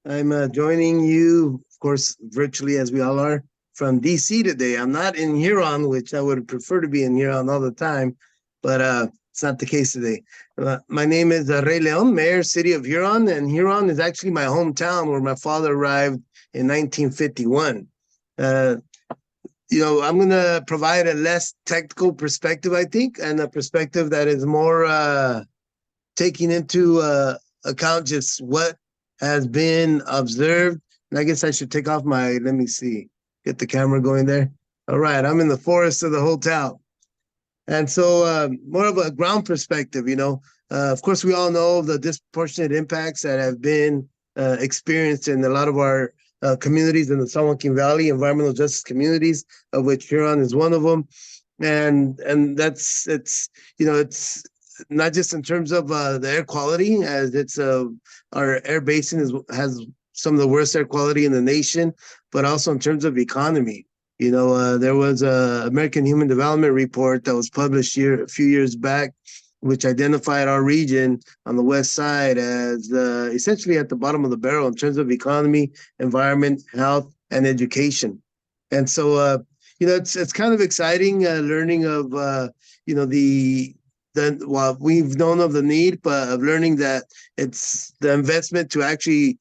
I'm joining you, of course, virtually as we all are, from DC today. I'm not in Huron, which I would prefer to be in Huron all the time, but it's not the case today. My name is Ray Leon, Mayor, City of Huron, and Huron is actually my hometown where my father arrived in 1951. I'm going to provide a less technical perspective, I think, and a perspective that is more taking into account just what has been observed. And I guess I should take off let me see, get the camera going there. All right, I'm in the forest of the hotel. And so more of a ground perspective, of course, we all know the disproportionate impacts that have been experienced in a lot of our communities in the San Joaquin Valley, environmental justice communities, of which Huron is one of them. And it's not just in terms of the air quality, as it's our air basin has some of the worst air quality in the nation, but also in terms of economy. There was a American Human Development Report that was published a few years back, which identified our region on the west side as essentially at the bottom of the barrel in terms of economy, environment, health, and education. And so, it's kind of exciting learning of, while we've known of the need, but of learning that it's the investment to actually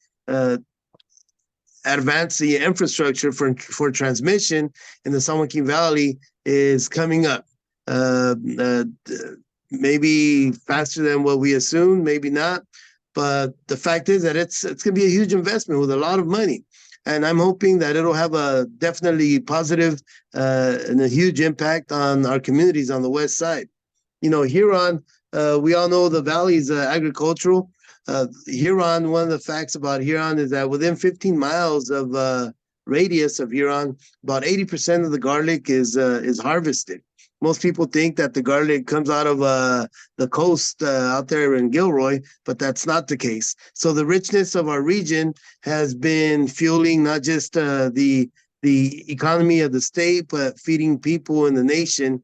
advance the infrastructure for transmission in the San Joaquin Valley is coming up. Maybe faster than what we assumed, maybe not. But the fact is that it's going to be a huge investment with a lot of money. And I'm hoping that it'll have a definitely positive and a huge impact on our communities on the west side. Huron, we all know the valley is agricultural. Huron, one of the facts about Huron is that within 15 miles of radius of Huron, about 80% of the garlic is harvested. Most people think that the garlic comes out of the coast out there in Gilroy, but that's not the case. So the richness of our region has been fueling not just the the economy of the state, but feeding people in the nation.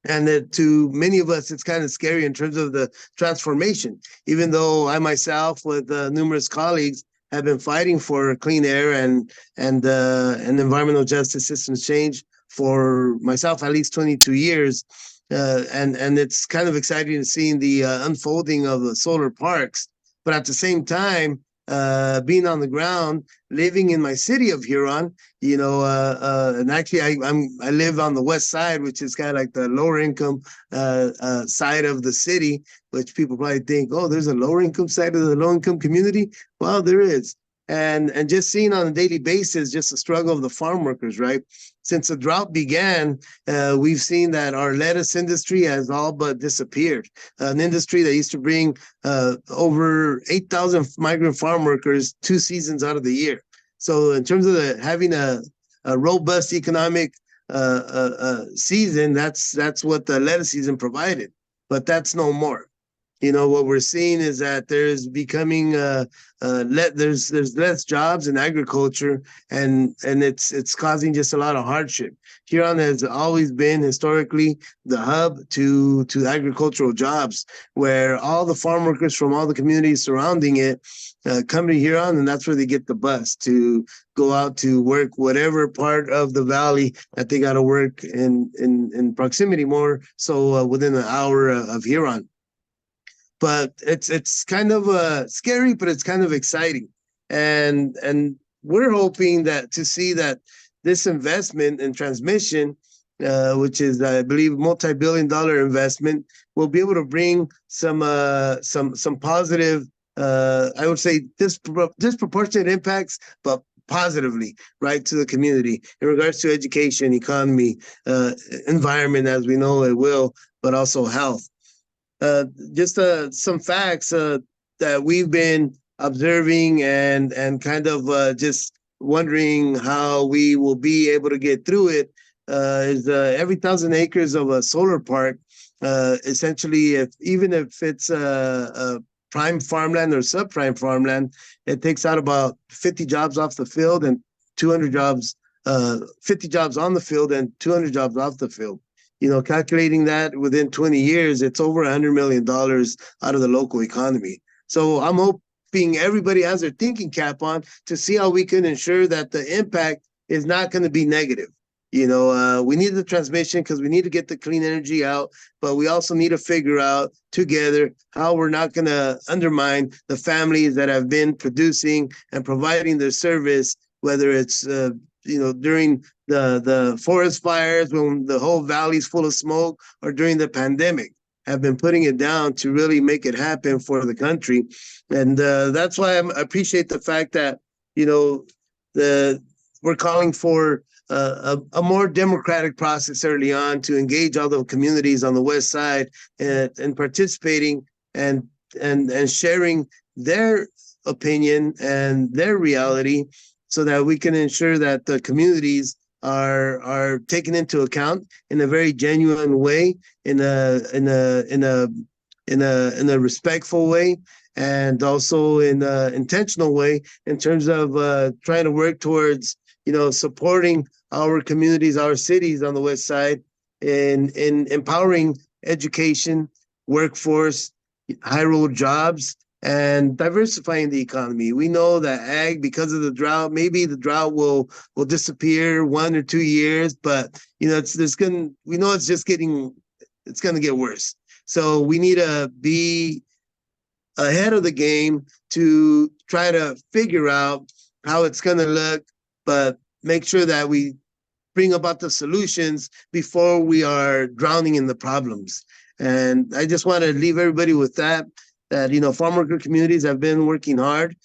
And that to many of us, it's kind of scary in terms of the transformation, even though I myself, with numerous colleagues, have been fighting for clean air and environmental justice systems change for myself at least 22 years. And it's kind of exciting to see the unfolding of the solar parks. But at the same time, being on the ground, living in my city of Huron, and actually I live on the west side, which is kind of like the lower income side of the city, which people probably think, oh, there's a lower income side of the low income community. Well, there is. And just seeing on a daily basis, just the struggle of the farm workers, right? Since the drought began, we've seen that our lettuce industry has all but disappeared. An industry that used to bring over 8,000 migrant farm workers 2 seasons out of the year. So in terms of having a robust economic season, that's what the lettuce season provided. But that's no more. What we're seeing is that there's becoming there's less jobs in agriculture, and it's causing just a lot of hardship. Huron has always been historically the hub to agricultural jobs, where all the farm workers from all the communities surrounding it come to Huron, and that's where they get the bus to go out to work whatever part of the valley that they got to work in proximity, more so within an hour of Huron. But it's kind of scary, but it's kind of exciting, and we're hoping that to see that this investment in transmission, which is I believe multi-billion-dollar investment, will be able to bring some positive, I would say disproportionate impacts, but positively, right, to the community in regards to education, economy, environment, as we know it will, but also health. Just some facts that we've been observing and kind of just wondering how we will be able to get through it is every 1,000 acres of a solar park, essentially, even if it's a prime farmland or subprime farmland, it takes out about 50 jobs off the field and 200 jobs, 50 jobs on the field and 200 jobs off the field. Calculating that within 20 years, it's over $100 million out of the local economy. So I'm hoping everybody has their thinking cap on to see how we can ensure that the impact is not going to be negative. We need the transmission because we need to get the clean energy out, but we also need to figure out together how we're not going to undermine the families that have been producing and providing their service, whether it's during the forest fires when the whole valley's full of smoke, or during the pandemic, have been putting it down to really make it happen for the country. And that's why I appreciate the fact that we're calling for a more democratic process early on to engage all the communities on the west side and participating and sharing their opinion and their reality, so that we can ensure that the communities are taken into account in a very genuine way, in a respectful way, and also in an intentional way in terms of trying to work towards supporting our communities, our cities on the west side, in empowering education, workforce, high road jobs, and diversifying the economy. We know that ag, because of the drought, maybe the drought will disappear 1 or 2 years, but it's going to get worse. So we need to be ahead of the game to try to figure out how it's going to look, but make sure that we bring about the solutions before we are drowning in the problems. And I just want to leave everybody with that farm worker communities have been working hard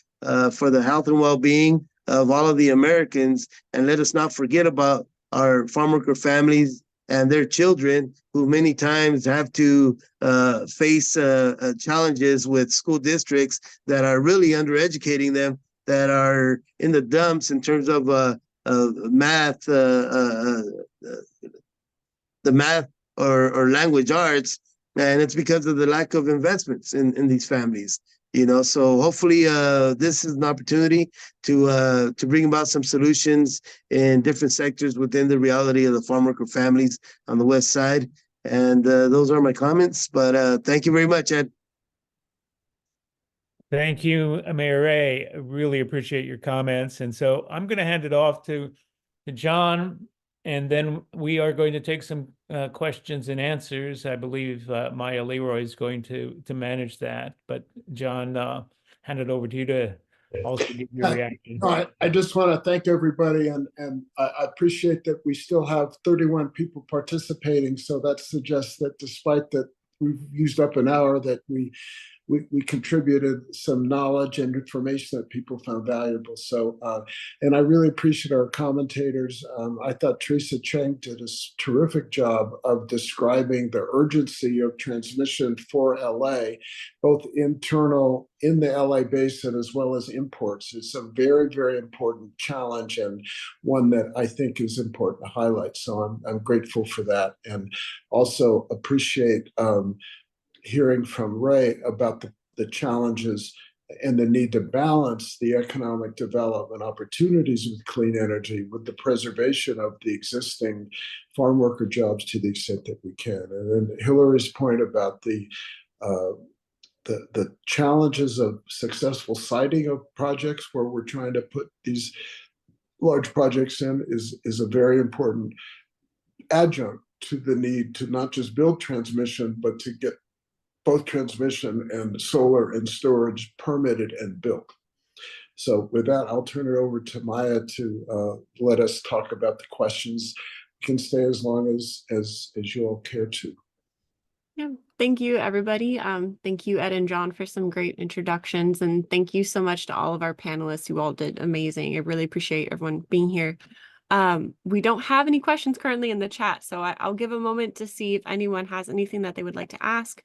for the health and well-being of all of the Americans. And let us not forget about our farm worker families and their children, who many times have to face challenges with school districts that are really undereducating them, that are in the dumps in terms of math, the math or language arts. And it's because of the lack of investments in these families. You know, so hopefully this is an opportunity to bring about some solutions in different sectors within the reality of the farm worker families on the west side. And those are my comments. But thank you very much, Ed. Thank you, Mayor Ray. I really appreciate your comments. And so I'm going to hand it off to John, and then we are going to take some questions and answers. I believe Maya Leroy is going to manage that. But John, hand it over to you to also give your reaction. I just want to thank everybody, and I appreciate that we still have 31 people participating. So that suggests that despite that we've used up an hour, that we contributed some knowledge and information that people found valuable. So, and I really appreciate our commentators. I thought Teresa Cheng did a terrific job of describing the urgency of transmission for LA, both internal in the LA basin as well as imports. It's a very, very important challenge, and one that I think is important to highlight. So I'm grateful for that, and also appreciate hearing from Ray about the challenges and the need to balance the economic development opportunities with clean energy with the preservation of the existing farm worker jobs to the extent that we can. And then Hillary's point about the challenges of successful siting of projects where we're trying to put these large projects in is a very important adjunct to the need to not just build transmission, but to get both transmission and solar and storage permitted and built. So with that, I'll turn it over to Maya to let us talk about the questions. You can stay as long as you all care to. Yeah, thank you, everybody. Thank you, Ed and John, for some great introductions. And thank you so much to all of our panelists who all did amazing. I really appreciate everyone being here. We don't have any questions currently in the chat, so I'll give a moment to see if anyone has anything that they would like to ask.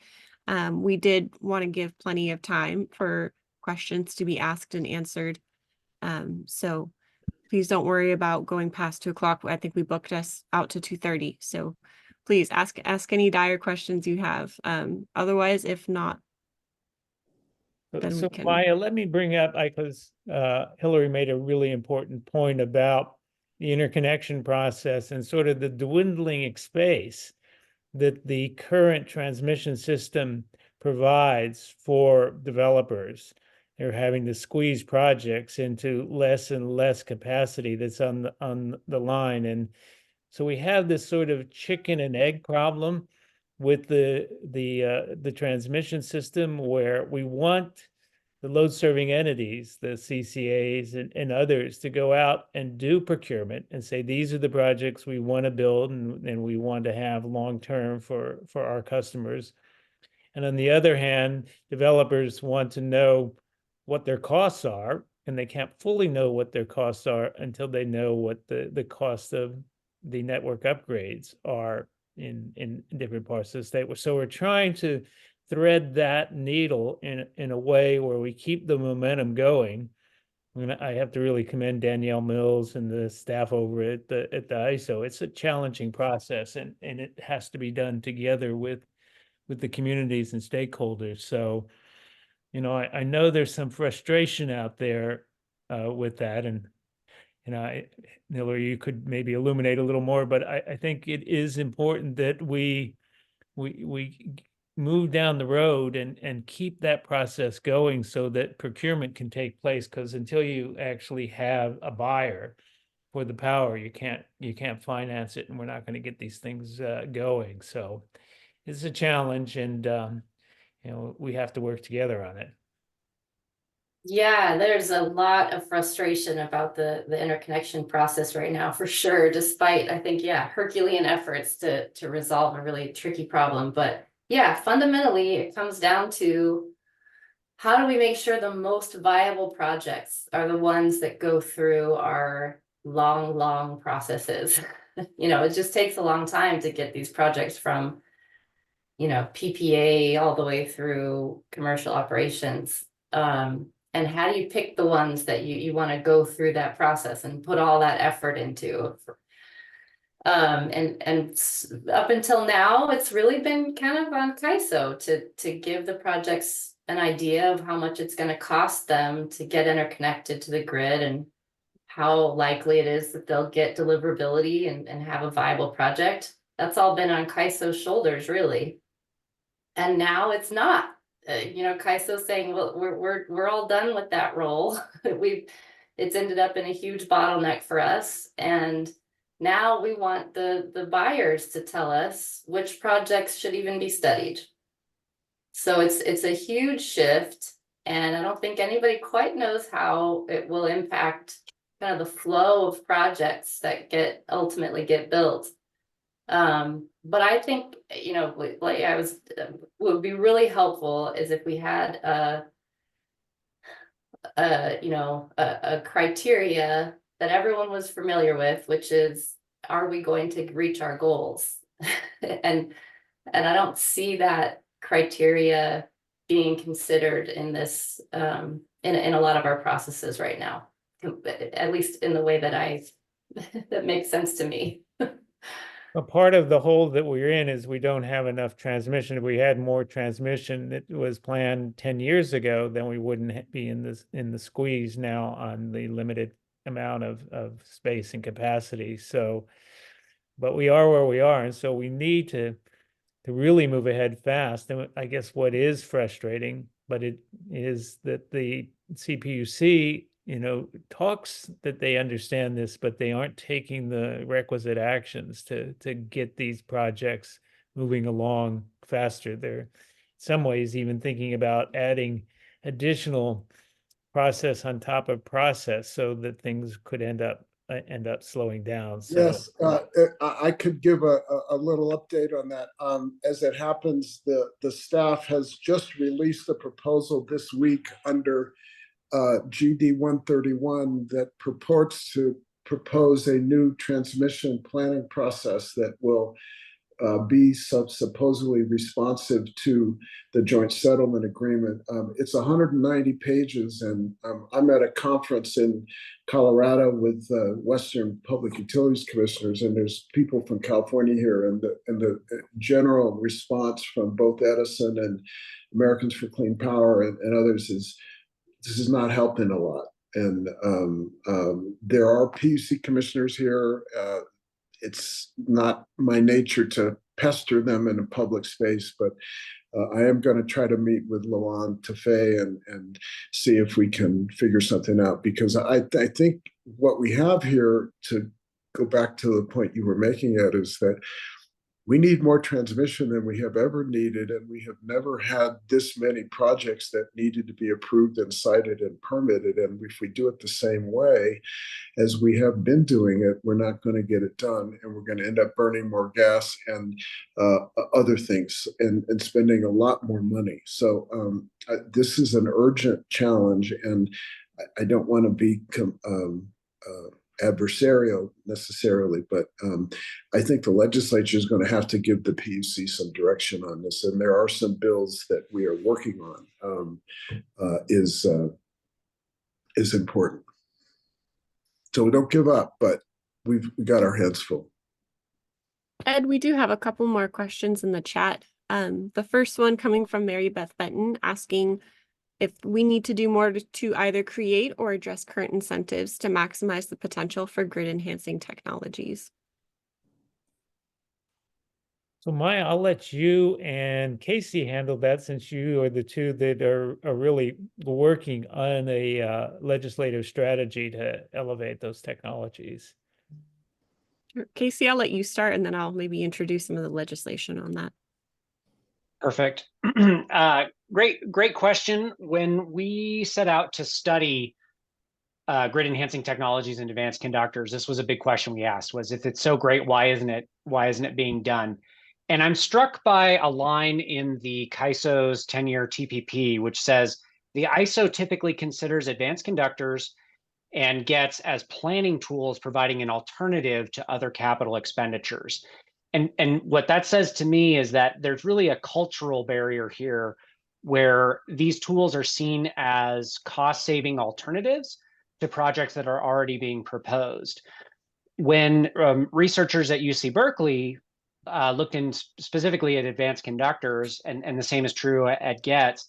We did want to give plenty of time for questions to be asked and answered. So please don't worry about going past 2 o'clock. I think we booked us out to 2:30. So please ask any dire questions you have. Otherwise, if not, then So we can. Maya, let me bring up, because Hillary made a really important point about the interconnection process and sort of the dwindling space that the current transmission system provides for developers. They're having to squeeze projects into less and less capacity that's on the line. And so we have this sort of chicken and egg problem with the transmission system, where we want the load serving entities, the CCAs and others, to go out and do procurement and say, these are the projects we want to build and we want to have long term for our customers. And on the other hand, developers want to know what their costs are, and they can't fully know what their costs are until they know what the cost of the network upgrades are in different parts of the state. So we're trying to thread that needle in a way where we keep the momentum going. And I have to really commend Danielle Mills and the staff over at the ISO. It's a challenging process, and it has to be done together with the communities and stakeholders. So, you know, I know there's some frustration out there with that, and Hillary, you could maybe illuminate a little more, but I think it is important that we move down the road and keep that process going so that procurement can take place, because until you actually have a buyer for the power, you can't finance it, and we're not going to get these things going. So it's a challenge, and we have to work together on it. Yeah, there's a lot of frustration about the interconnection process right now, for sure, despite, I think, Herculean efforts to resolve a really tricky problem. But yeah, fundamentally, it comes down to how do we make sure the most viable projects are the ones that go through our long processes. It just takes a long time to get these projects from, PPA all the way through commercial operations. And how do you pick the ones that you want to go through that process and put all that effort into? Up until now, it's really been kind of on CAISO to give the projects an idea of how much it's going to cost them to get interconnected to the grid and how likely it is that they'll get deliverability and have a viable project. That's all been on CAISO's shoulders, really. And now it's not. CAISO's saying, well, we're all done with that role. It's ended up in a huge bottleneck for us, and now we want the buyers to tell us which projects should even be studied. So it's a huge shift, and I don't think anybody quite knows how it will impact kind of the flow of projects that ultimately get built. But I think, like would be really helpful is if we had a criteria that everyone was familiar with, which is, are we going to reach our goals? and I don't see that criteria being considered in this in a lot of our processes right now, at least in the way that that makes sense to me. A part of the hole that we're in is we don't have enough transmission. If we had more transmission that was planned 10 years ago, then we wouldn't be in the squeeze now on the limited amount of space and capacity. So, but we are where we are, and so we need to really move ahead fast. And I guess what is frustrating, but it is that the CPUC, talks that they understand this, but they aren't taking the requisite actions to get these projects moving along faster. They're in some ways even thinking about adding additional process on top of process so that things could end up slowing down. So Yes, I could give a little update on that. As it happens, the staff has just released a proposal this week under GD 131 that purports to propose a new transmission planning process that will be supposedly responsive to the joint settlement agreement. It's 190 pages, and I'm at a conference in Colorado with Western Public Utilities Commissioners, and there's people from California here, and the general response from both Edison and Americans for Clean Power and others is this is not helping a lot. And there are PUC commissioners here. It's not my nature to pester them in a public space, but I am going to try to meet with Lawan Tafay and see if we can figure something out, because I think what we have here, to go back to the point you were making, Ed, is that we need more transmission than we have ever needed, and we have never had this many projects that needed to be approved and cited and permitted. And if we do it the same way as we have been doing it, we're not going to get it done, and we're going to end up burning more gas and other things and spending a lot more money. So this is an urgent challenge, and I don't want to be adversarial necessarily, but I think the legislature is going to have to give the PUC some direction on this, and there are some bills that we are working on is important. So we don't give up, but we got our hands full. Ed, we do have a couple more questions in the chat. The first one coming from Mary Beth Benton asking if we need to do more to either create or address current incentives to maximize the potential for grid enhancing technologies. So Maya, I'll let you and Casey handle that, since you are the two that are really working on a legislative strategy to elevate those technologies. Casey, I'll let you start, and then I'll maybe introduce some of the legislation on that. Perfect. Great question. When we set out to study grid enhancing technologies and advanced conductors, this was a big question we asked: was, if it's so great, why isn't it being done? And I'm struck by a line in the CAISO's 10-year TPP, which says the ISO typically considers advanced conductors and gets as planning tools, providing an alternative to other capital expenditures. And what that says to me is that there's really a cultural barrier here, where these tools are seen as cost-saving alternatives to projects that are already being proposed. when researchers at UC Berkeley looked in specifically at advanced conductors, and the same is true at GETS,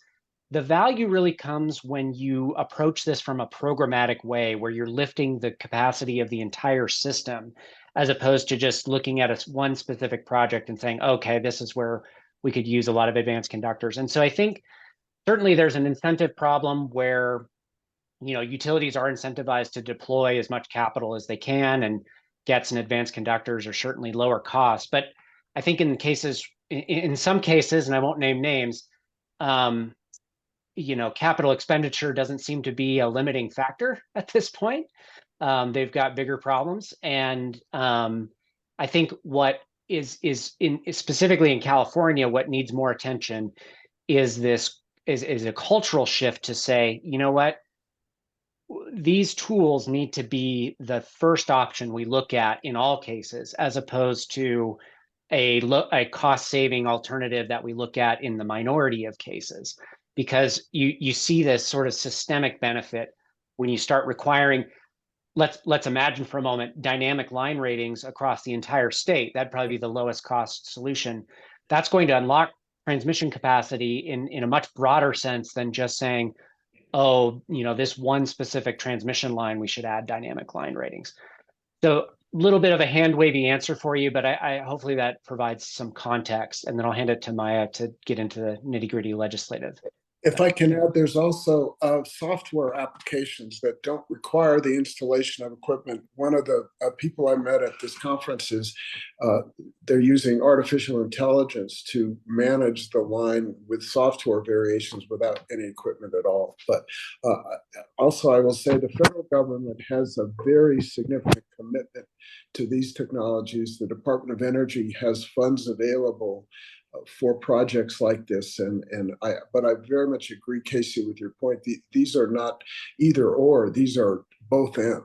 the value really comes when you approach this from a programmatic way, where you're lifting the capacity of the entire system, as opposed to just looking at one specific project and saying, okay, this is where we could use a lot of advanced conductors. And so I think certainly there's an incentive problem where, you know, utilities are incentivized to deploy as much capital as they can, and GETS and advanced conductors are certainly lower cost. But I think in some cases, and I won't name names, you know, capital expenditure doesn't seem to be a limiting factor at this point. They've got bigger problems, and I think what is specifically in California, what needs more attention is a cultural shift to say, you know what, these tools need to be the first option we look at in all cases, as opposed to a cost-saving alternative that we look at in the minority of cases, because you see this sort of systemic benefit when you start requiring. Let's imagine for a moment dynamic line ratings across the entire state. That'd probably be the lowest cost solution. That's going to unlock transmission capacity in a much broader sense than just saying, oh, you know, this one specific transmission line, we should add dynamic line ratings. So a little bit of a hand wavy answer for you, but I hopefully that provides some context, and then I'll hand it to Maya to get into the nitty gritty legislative. If I can add, there's also software applications that don't require the installation of equipment. One of the people I met at this conference is they're using artificial intelligence to manage the line with software variations without any equipment at all. But also, I will say the federal government has a very significant commitment to these technologies. The Department of Energy has funds available for projects like this, but I very much agree, Casey, with your point. These are not either or; these are both and.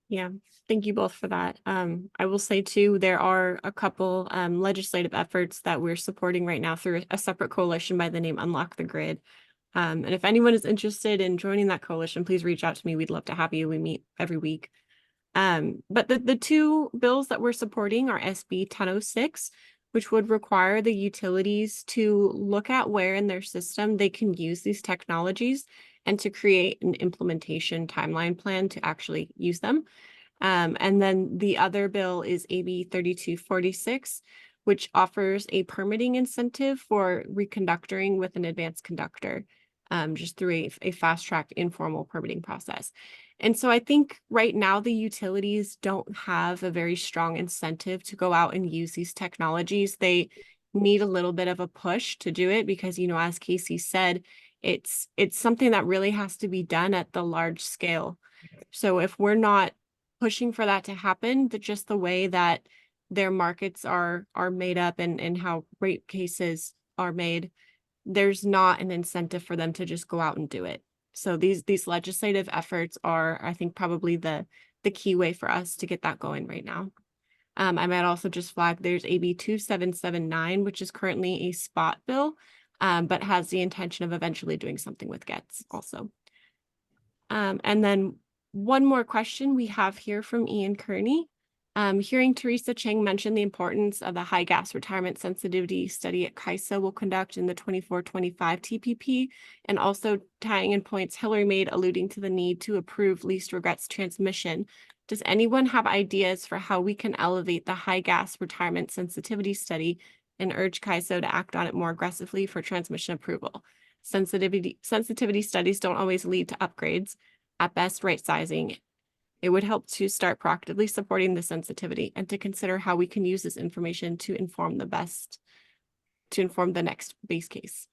Yeah, thank you both for that. I will say too, there are a couple legislative efforts that we're supporting right now through a separate coalition by the name Unlock the Grid. And if anyone is interested in joining that coalition, please reach out to me. We'd love to have you. We meet every week. But the two bills that we're supporting are SB 1006, which would require the utilities to look at where in their system they can use these technologies and to create an implementation timeline plan to actually use them. And then the other bill is AB 3246, which offers a permitting incentive for reconductoring with an advanced conductor, just through a fast-track informal permitting process. And so I think right now the utilities don't have a very strong incentive to go out and use these technologies. They need a little bit of a push to do it because, you know, as Casey said, it's something that really has to be done at the large scale. So if we're not pushing for that to happen, just the way that their markets are made up and how rate cases are made, there's not an incentive for them to just go out and do it. So these legislative efforts are, I think, probably the key way for us to get that going right now. I might also just flag there's AB 2779, which is currently a spot bill, but has the intention of eventually doing something with GETS also. And then one more question we have here from Ian Kearney. Hearing Teresa Cheng mention the importance of the high gas retirement sensitivity study at CAISO will conduct in the 24-25 TPP, and also tying in points Hillary made alluding to the need to approve least regrets transmission. Does anyone have ideas for how we can elevate the high gas retirement sensitivity study and urge CAISO to act on it more aggressively for transmission approval? Sensitivity studies don't always lead to upgrades. At best, right sizing. It would help to start proactively supporting the sensitivity and to consider how we can use this information to inform the next base case.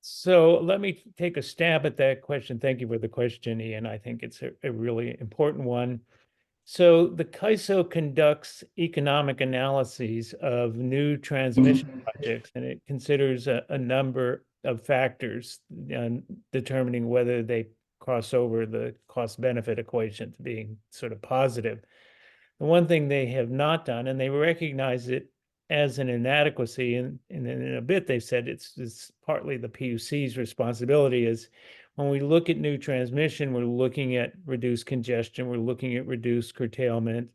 So let me take a stab at that question. Thank you for the question, Ian. I think it's a really important one. So the CAISO conducts economic analyses of new transmission projects, and it considers a number of factors determining whether they cross over the cost-benefit equation to being sort of positive. The one thing they have not done, and they recognize it as an inadequacy, and in a bit they said it's partly the PUC's responsibility, is when we look at new transmission, we're looking at reduced congestion, we're looking at reduced curtailment,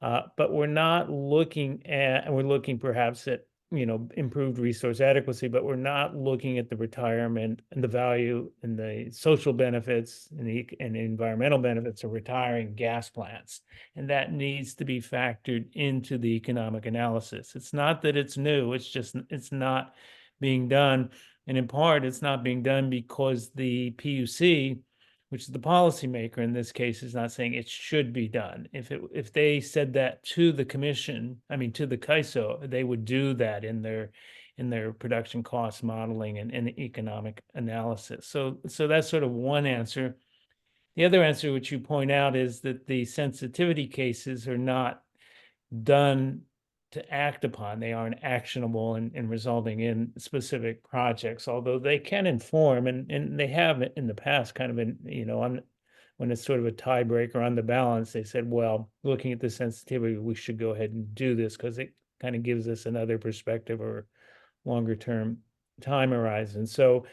but we're not looking at, and we're looking perhaps at, improved resource adequacy, but we're not looking at the retirement and the value and the social benefits and the environmental benefits of retiring gas plants. And that needs to be factored into the economic analysis. It's not that it's new, it's not being done. And in part, it's not being done because the PUC, which is the policymaker in this case, is not saying it should be done. If they said that to the commission, to the CAISO, they would do that in their production cost modeling and economic analysis. So that's sort of one answer. The other answer, which you point out, is that the sensitivity cases are not done to act upon. They aren't actionable and resulting in specific projects, although they can inform, and they have in the past kind of been, when it's sort of a tiebreaker on the balance, they said, well, looking at the sensitivity, we should go ahead and do this because it kind of gives us another perspective or longer term time horizon. So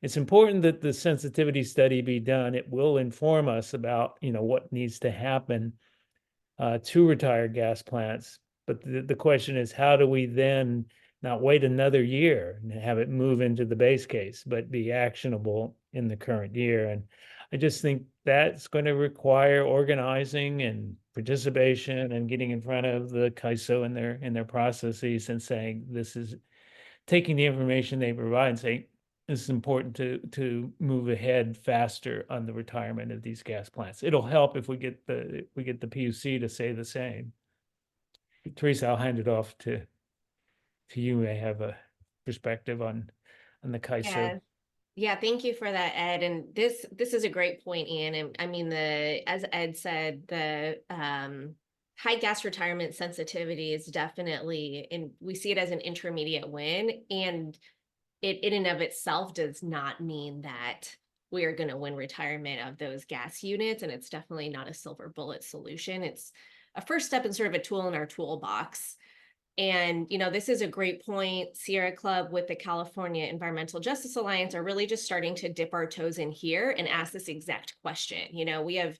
it's important that the sensitivity study be done. It will inform us about, what needs to happen to retire gas plants. But the question is, how do we then not wait another year and have it move into the base case, but be actionable in the current year? And I just think that's going to require organizing and participation and getting in front of the CAISO in their processes and saying, this is taking the information they provide and saying, this is important to move ahead faster on the retirement of these gas plants. It'll help if we get the PUC to say the same. Teresa, I'll hand it off to you. You may have a perspective on the CAISO. Yeah, thank you for that, Ed. And this is a great point, Ian. And as Ed said, the high gas retirement sensitivity is definitely, and we see it as an intermediate win. And it in and of itself does not mean that we are going to win retirement of those gas units. And it's definitely not a silver bullet solution. It's a first step and sort of a tool in our toolbox. And, this is a great point. Sierra Club with the California Environmental Justice Alliance are really just starting to dip our toes in here and ask this exact question. We have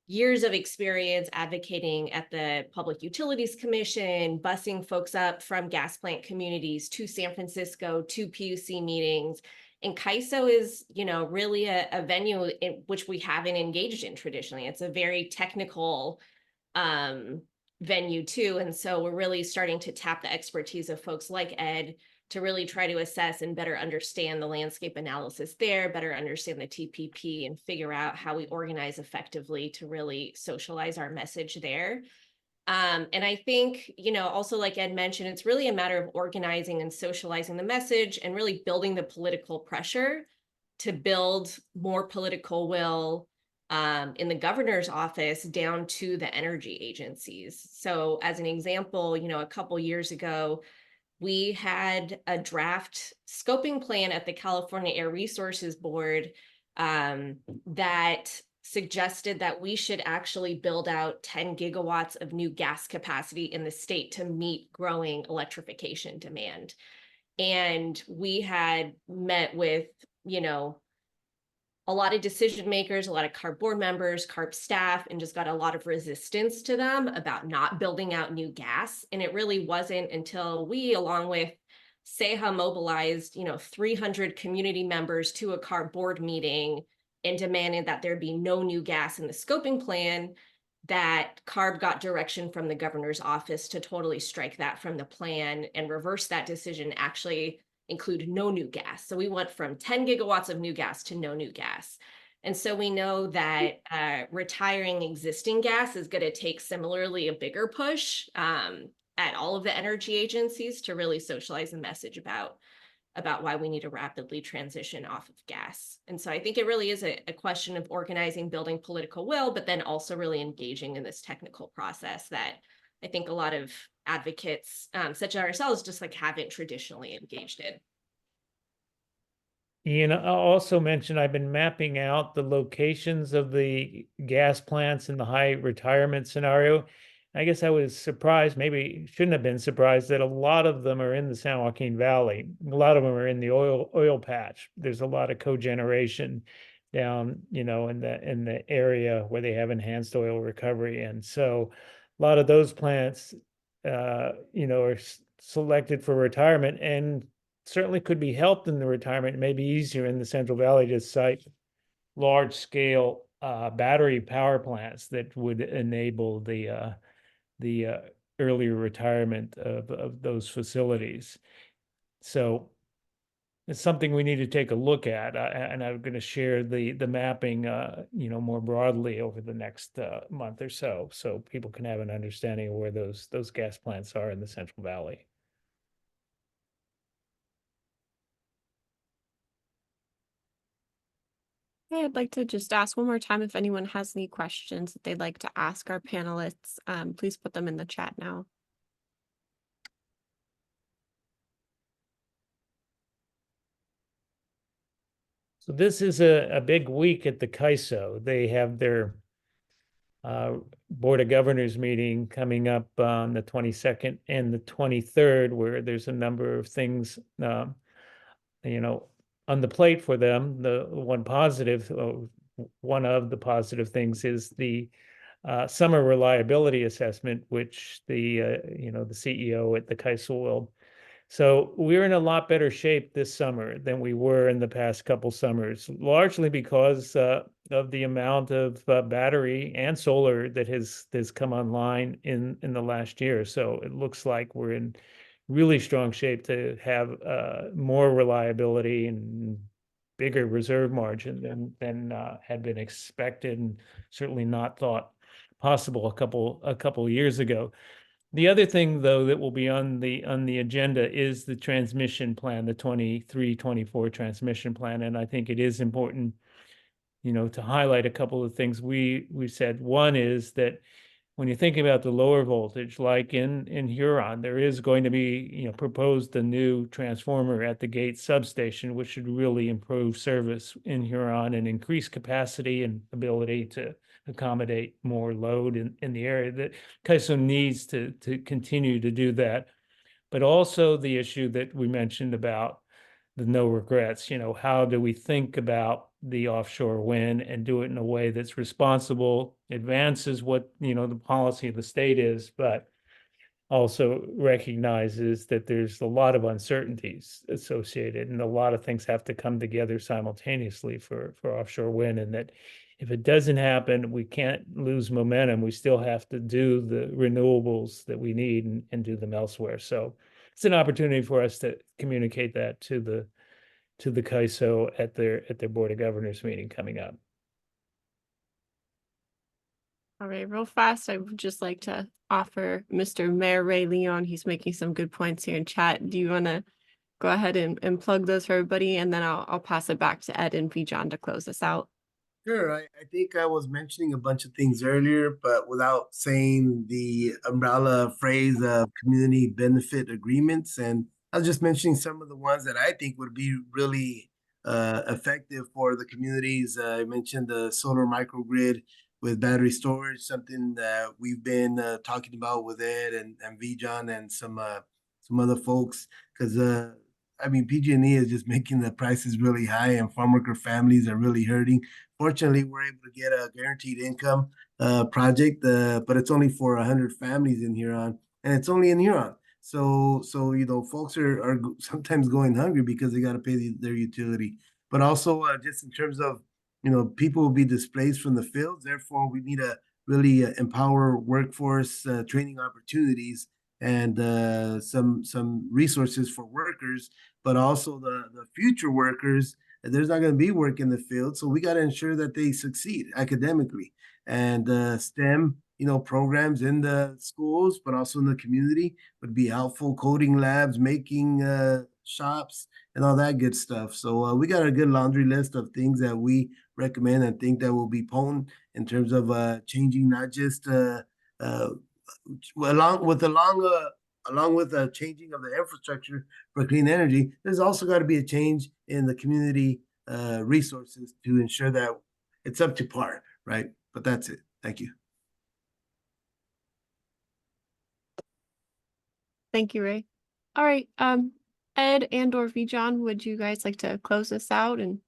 years of experience advocating at the Public Utilities Commission, busing folks up from gas plant communities to San Francisco to PUC meetings. And CAISO is, really a venue in which we haven't engaged in traditionally. It's a very technical venue too. And so we're really starting to tap the expertise of folks like Ed to really try to assess and better understand the landscape analysis there, better understand the TPP, and figure out how we organize effectively to really socialize our message there. And I think, also like Ed mentioned, it's really a matter of organizing and socializing the message and really building the political pressure to build more political will in the governor's office down to the energy agencies. So as an example, a couple years ago, we had a draft scoping plan at the California Air Resources Board that suggested that we should actually build out 10 gigawatts of new gas capacity in the state to meet growing electrification demand. And we had met with, a lot of decision makers, a lot of CARB board members, CARB staff, and just got a lot of resistance to them about not building out new gas. And it really wasn't until we, along with CEHA, mobilized, 300 community members to a CARB board meeting and demanded that there be no new gas in the scoping plan, that CARB got direction from the governor's office to totally strike that from the plan and reverse that decision, actually include no new gas. So we went from 10 gigawatts of new gas to no new gas. And so we know that retiring existing gas is going to take similarly a bigger push at all of the energy agencies to really socialize the message about why we need to rapidly transition off of gas. And so I think it really is a question of organizing, building political will, but then also really engaging in this technical process that I think a lot of advocates, such as ourselves, just haven't traditionally engaged in. I'll also mention I've been mapping out the locations of the gas plants in the high retirement scenario. I guess I was surprised, maybe shouldn't have been surprised, that a lot of them are in the San Joaquin Valley. A lot of them are in the oil patch. There's a lot of cogeneration. down, in the area where they have enhanced oil recovery. And so a lot of those plants, are selected for retirement and certainly could be helped in the retirement. It may be easier in the Central Valley to site large scale battery power plants that would enable the earlier retirement of those facilities. So it's something we need to take a look at, and I'm going to share the mapping, more broadly over the next month or so people can have an understanding of where those gas plants are in the Central Valley. Okay, I'd like to just ask one more time if anyone has any questions that they'd like to ask our panelists. Please put them in the chat now. So this is a big week at the CAISO. They have their Board of Governors meeting coming up on the 22nd and the 23rd, where there's a number of things, on the plate for them. The one of the positive things is the summer reliability assessment, which the CEO at the CAISO will. So we're in a lot better shape this summer than we were in the past couple summers, largely because of the amount of battery and solar that has come online in the last year. So it looks like we're in really strong shape to have more reliability and bigger reserve margin than had been expected, and certainly not thought possible a couple years ago. The other thing, though, that will be on the agenda is the transmission plan, the 23-24 transmission plan. And I think it is important, to highlight a couple of things we said. One is that when you think about the lower voltage, like in Huron, there is going to be, proposed a new transformer at the Gate substation, which should really improve service in Huron and increase capacity and ability to accommodate more load in the area. That CAISO needs to continue to do that. But also the issue that we mentioned about the no regrets, how do we think about the offshore wind and do it in a way that's responsible, advances what, the policy of the state is, but also recognizes that there's a lot of uncertainties associated and a lot of things have to come together simultaneously for offshore wind. And that if it doesn't happen, we can't lose momentum. We still have to do the renewables that we need and do them elsewhere. So it's an opportunity for us to communicate that to the CAISO at their Board of Governors meeting coming up. All right, real fast, I would just like to offer Mr. Mayor Ray Leon. He's making some good points here in chat. Do you want to go ahead and plug those for everybody? And then I'll pass it back to Ed and Vijan to close this out. Sure. I think I was mentioning a bunch of things earlier, but without saying the umbrella phrase of community benefit agreements. And I was just mentioning some of the ones that I think would be really effective for the communities. I mentioned the solar microgrid with battery storage, something that we've been talking about with Ed and Vijan and some other folks, because PG&E is just making the prices really high, and farm worker families are really hurting. Fortunately, we're able to get a guaranteed income project, but it's only for 100 families in Huron, and it's only in Huron. So folks are sometimes going hungry because they got to pay their utility. But also, just in terms of, people will be displaced from the fields. Therefore, we need to really empower workforce training opportunities and some resources for workers, but also the future workers. There's not going to be work in the field, so we got to ensure that they succeed academically. And STEM, programs in the schools, but also in the community would be helpful. Coding labs, making shops, and all that good stuff. So we got a good laundry list of things that we recommend and think that will be potent in terms of changing not just along with the changing of the infrastructure for clean energy. There's also got to be a change in the community resources to ensure that it's up to par, right? But that's it. Thank you. Thank you, Ray. All right, Ed and or Vijan, would you guys like to close this out? And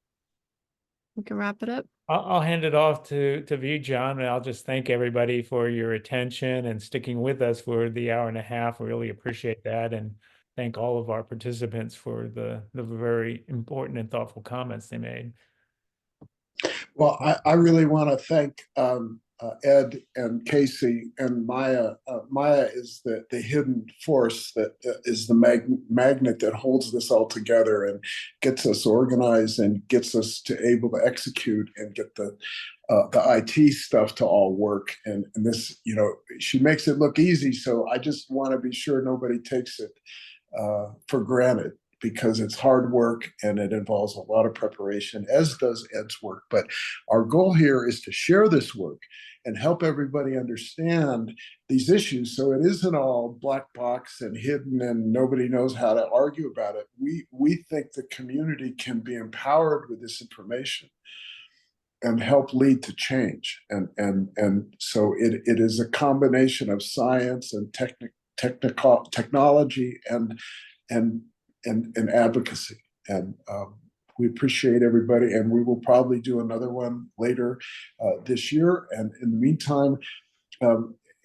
we can wrap it up. I'll hand it off to you, John, and I'll just thank everybody for your attention and sticking with us for the hour and a half. We really appreciate that, and thank all of our participants for the very important and thoughtful comments they made. Well, I really want to thank Ed and Casey and Maya. Maya is the hidden force that is the magnet that holds this all together and gets us organized and gets us to able to execute and get the IT stuff to all work. And this, you know, she makes it look easy. So I just want to be sure nobody takes it for granted, because it's hard work and it involves a lot of preparation, as does Ed's work. But our goal here is to share this work and help everybody understand these issues, so it isn't all black box and hidden and nobody knows how to argue about it. We think the community can be empowered with this information and help lead to change. And so it is a combination of science and technology and advocacy. And we appreciate everybody, and we will probably do another one later this year. And in the meantime,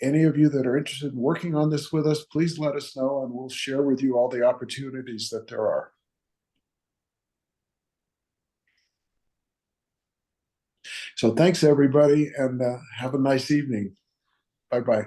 any of you that are interested in working on this with us, please let us know, and we'll share with you all the opportunities that there are. So thanks, everybody, and have a nice evening. Bye-bye.